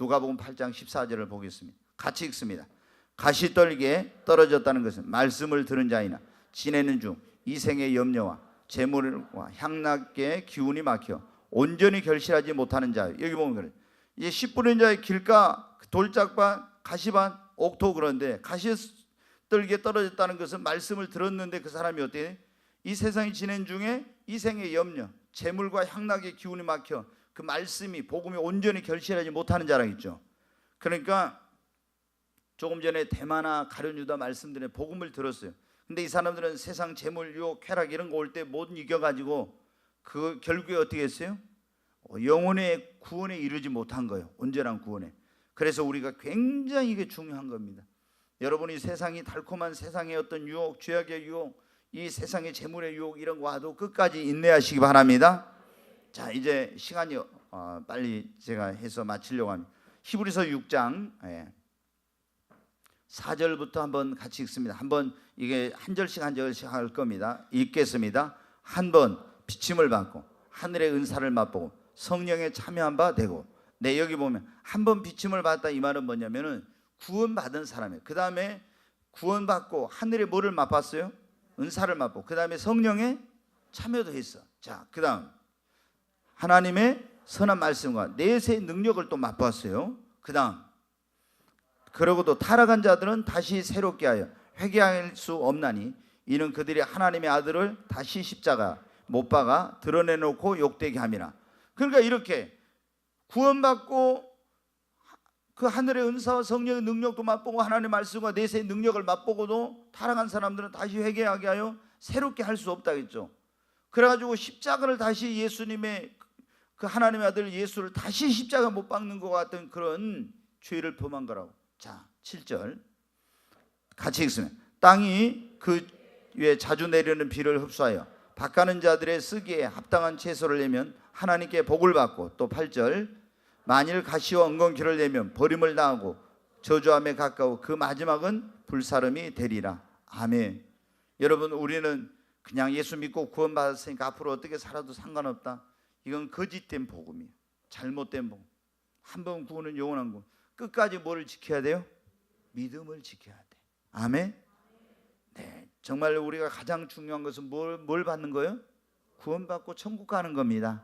누가복음 8장 14절을 보겠습니다. 같이 읽습니다. 가시떨기에 떨어졌다는 것은 말씀을 들은 자이나 지내는 중 이 생의 염려와 재물과 향락의 기운이 막혀 온전히 결실하지 못하는 자. 여기 보면 그래. 이제 씨 뿌린 자의 길가, 돌짝반, 가시반, 옥토 그런데 가시떨기에 떨어졌다는 것은 말씀을 들었는데 그 사람이 어때? 이 세상이 지낸 중에 이 생의 염려, 재물과 향락의 기운이 막혀 그 말씀이 복음이 온전히 결실하지 못하는 자랑 있죠. 그러니까 조금 전에 대마나 가룟유다 말씀드린 복음을 들었어요. 근데 이 사람들은 세상 재물, 유혹, 쾌락 이런 거 올 때 못 이겨가지고 그 결국에 어떻게 했어요? 영혼의 구원에 이르지 못한 거예요. 온전한 구원에. 그래서 우리가 굉장히 이게 중요한 겁니다. 여러분이 세상이 달콤한 세상의 어떤 유혹, 죄악의 유혹, 이 세상의 재물의 유혹 이런 거 와도 끝까지 인내하시기 바랍니다. 자, 이제 시간이 빨리 제가 해서 마치려고 합니다. 히브리서 6장 4절부터 한번 같이 읽습니다. 한번 이게 한 절씩 한 절씩 할 겁니다. 읽겠습니다. 한 번 비침을 받고 하늘의 은사를 맛보고 성령에 참여한 바 되고. 네, 여기 보면 한 번 비침을 받았다 이 말은 뭐냐면은 구원받은 사람이에요. 그 다음에 구원받고 하늘의 뭐를 맛봤어요? 은사를 맛보고 그 다음에 성령에 참여도 했어. 자, 그 다음 하나님의 선한 말씀과 내세의 능력을 또 맛봤어요. 그 다음 그러고도 타락한 자들은 다시 새롭게 하여 회개할 수 없나니 이는 그들이 하나님의 아들을 다시 십자가 못 박아 드러내놓고 욕되게 함이라. 그러니까 이렇게 구원받고 그 하늘의 은사와 성령의 능력도 맛보고 하나님의 말씀과 내세의 능력을 맛보고도 타락한 사람들은 다시 회개하게 하여 새롭게 할 수 없다겠죠. 그래가지고 십자가를 다시 예수님의 그 하나님의 아들 예수를 다시 십자가 못 박는 것 같은 그런 죄를 범한 거라고. 자, 7절 같이 읽으면 땅이 그 위에 자주 내리는 비를 흡수하여 밭가는 자들의 쓰기에 합당한 채소를 내면 하나님께 복을 받고. 또 8절 만일 가시와 엉겅퀴를 내면 버림을 당하고 저주함에 가까워 그 마지막은 불사름이 되리라. 아멘. 여러분, 우리는 그냥 예수 믿고 구원받았으니까 앞으로 어떻게 살아도 상관없다. 이건 거짓된 복음이에요. 잘못된 복음. 한 번 구원은 영원한 구원. 끝까지 뭐를 지켜야 돼요? 믿음을 지켜야 돼. 아멘. 네, 정말 우리가 가장 중요한 것은 뭘 받는 거예요? 구원받고 천국 가는 겁니다.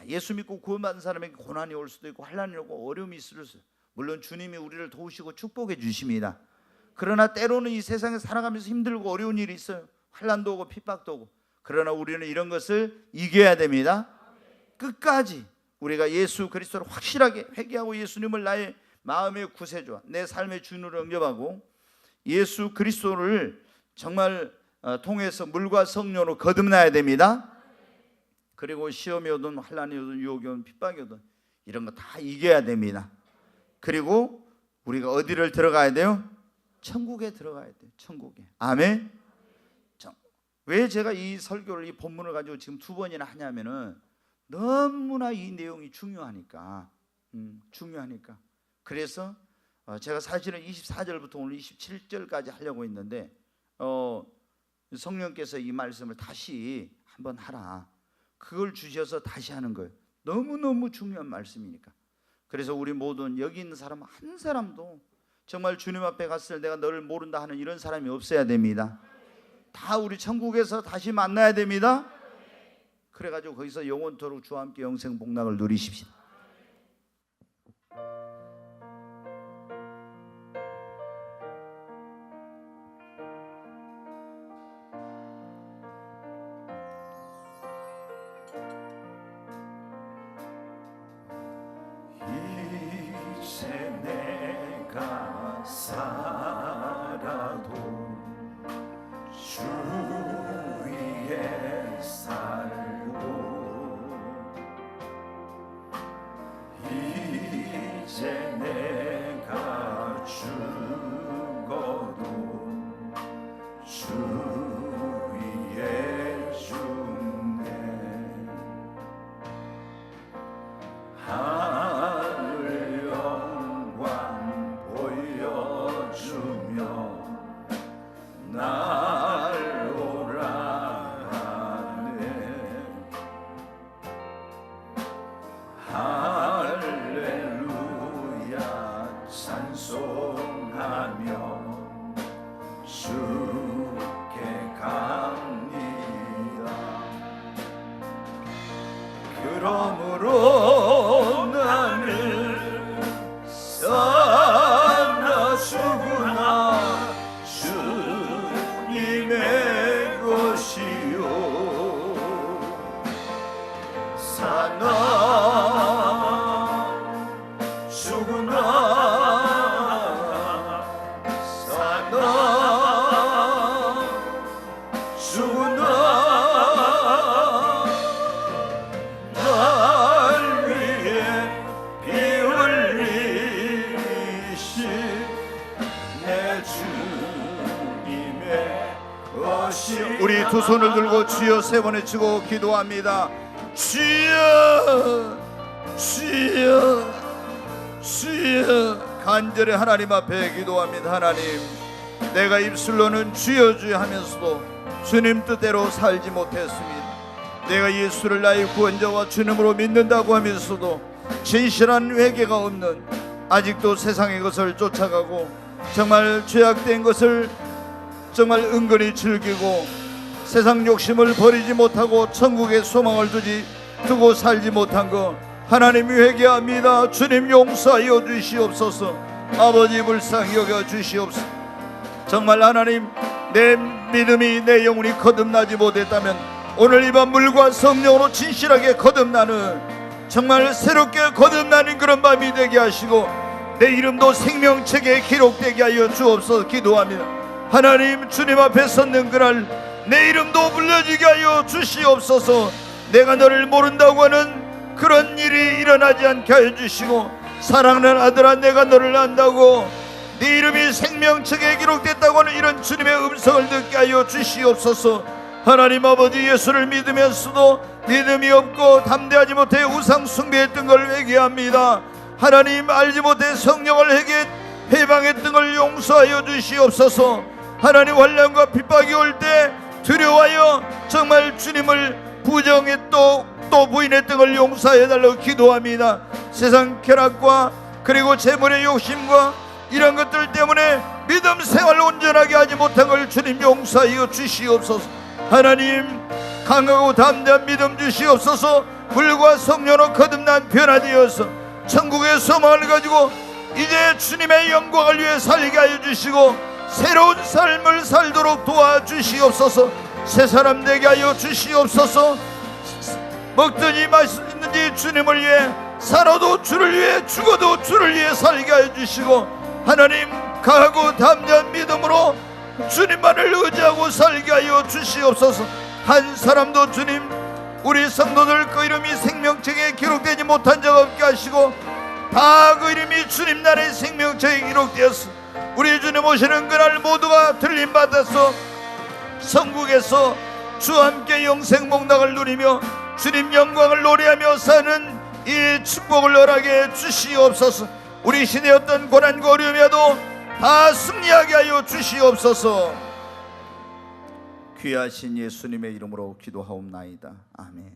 예수 믿고 구원받은 사람에게 고난이 올 수도 있고 환난이 오고 어려움이 있을 수 있어요. 물론 주님이 우리를 도우시고 축복해 주십니다. 그러나 때로는 이 세상에 살아가면서 힘들고 어려운 일이 있어요. 환난도 오고 핍박도 오고. 그러나 우리는 이런 것을 이겨야 됩니다. 끝까지 우리가 예수 그리스도를 확실하게 회개하고 예수님을 나의 마음의 구세주와 내 삶의 주인으로 영접하고 예수 그리스도를 정말 통해서 물과 성령으로 거듭나야 됩니다. 그리고 시험이 오든 환난이 오든 유혹이 오든 핍박이 오든 이런 거 다 이겨야 됩니다. 그리고 우리가 어디를 들어가야 돼요? 천국에 들어가야 돼요. 천국에. 아멘. 왜 제가 이 설교를 이 본문을 가지고 지금 2번이나 하냐면은 너무나 이 내용이 중요하니까. 그래서 제가 사실은 24절부터 오늘 27절까지 하려고 했는데 성령께서 이 말씀을 다시 한번 하라. 그걸 주셔서 다시 하는 거예요. 너무너무 중요한 말씀이니까. 그래서 우리 모든 여기 있는 사람 한 사람도 정말 주님 앞에 갔을 때 내가 너를 모른다 하는 이런 사람이 없어야 됩니다. 다 우리 천국에서 다시 만나야 됩니다. 그래가지고 거기서 영원토록 주와 함께 영생 복락을 누리십시다. 주 위에 주네 하늘 영광 보여주며 날 오라 하네 할렐루야 찬송하며 주께 갑니다. 그러므로 나는 사나 죽으나 주님의 것이요 사나 죽으나 사나 죽으나 날 위해 피 흘리신 내 주님의 것이 우리 두 손을 들고 주여 세 번 외치고 기도합니다. 주여 주여 주여 간절히 하나님 앞에 기도합니다. 하나님 내가 입술로는 주여 주여 하면서도 주님 뜻대로 살지 못했습니다. 내가 예수를 나의 구원자와 주님으로 믿는다고 하면서도 진실한 회개가 없는 아직도 세상의 것을 쫓아가고 정말 죄악된 것을 정말 은근히 즐기고 세상 욕심을 버리지 못하고 천국의 소망을 두고 살지 못한 것 하나님이 회개합니다. 주님 용서하여 주시옵소서. 아버지 불쌍히 여겨 주시옵소서. 정말 하나님 내 믿음이 내 영혼이 거듭나지 못했다면 오늘 이 밤 물과 성령으로 진실하게 거듭나는 정말 새롭게 거듭나는 그런 밤이 되게 하시고 내 이름도 생명책에 기록되게 하여 주옵소서. 기도합니다. 하나님 주님 앞에 섰는 그날 내 이름도 불려지게 하여 주시옵소서. 내가 너를 모른다고 하는 그런 일이 일어나지 않게 하여 주시고 사랑하는 아들아 내가 너를 안다고 네 이름이 생명책에 기록됐다고 하는 이런 주님의 음성을 듣게 하여 주시옵소서. 하나님 아버지 예수를 믿으면서도 믿음이 없고 담대하지 못해 우상 숭배했던 걸 회개합니다. 하나님 알지 못해 성령을 해방했던 걸 용서하여 주시옵소서. 하나님 환난과 핍박이 올 때 두려워하여 정말 주님을 부정했고 또 부인했던 걸 용서해 달라고 기도합니다. 세상 쾌락과 그리고 재물의 욕심과 이런 것들 때문에 믿음 생활을 온전하게 하지 못한 걸 주님 용서하여 주시옵소서. 하나님 강하고 담대한 믿음 주시옵소서. 물과 성령으로 거듭난 변화되어서 천국의 소망을 가지고 이제 주님의 영광을 위해 살게 하여 주시고 새로운 삶을 살도록 도와주시옵소서. 새 사람 되게 하여 주시옵소서. 먹든지 마시든지 주님을 위해 살아도 주를 위해 죽어도 주를 위해 살게 하여 주시고 하나님 강하고 담대한 믿음으로 주님만을 의지하고 살게 하여 주시옵소서. 한 사람도 주님 우리 성도들 그 이름이 생명책에 기록되지 못한 자가 없게 하시고 다 그 이름이 주님 나라의 생명책에 기록되었어. 우리 주님 오시는 그날 모두가 들림받아서 천국에서 주와 함께 영생 복락을 누리며 주님 영광을 노래하며 사는 이 축복을 허락해 주시옵소서. 우리 시대의 어떤 고난과 어려움에도 다 승리하게 하여 주시옵소서. 귀하신 예수님의 이름으로 기도하옵나이다. 아멘.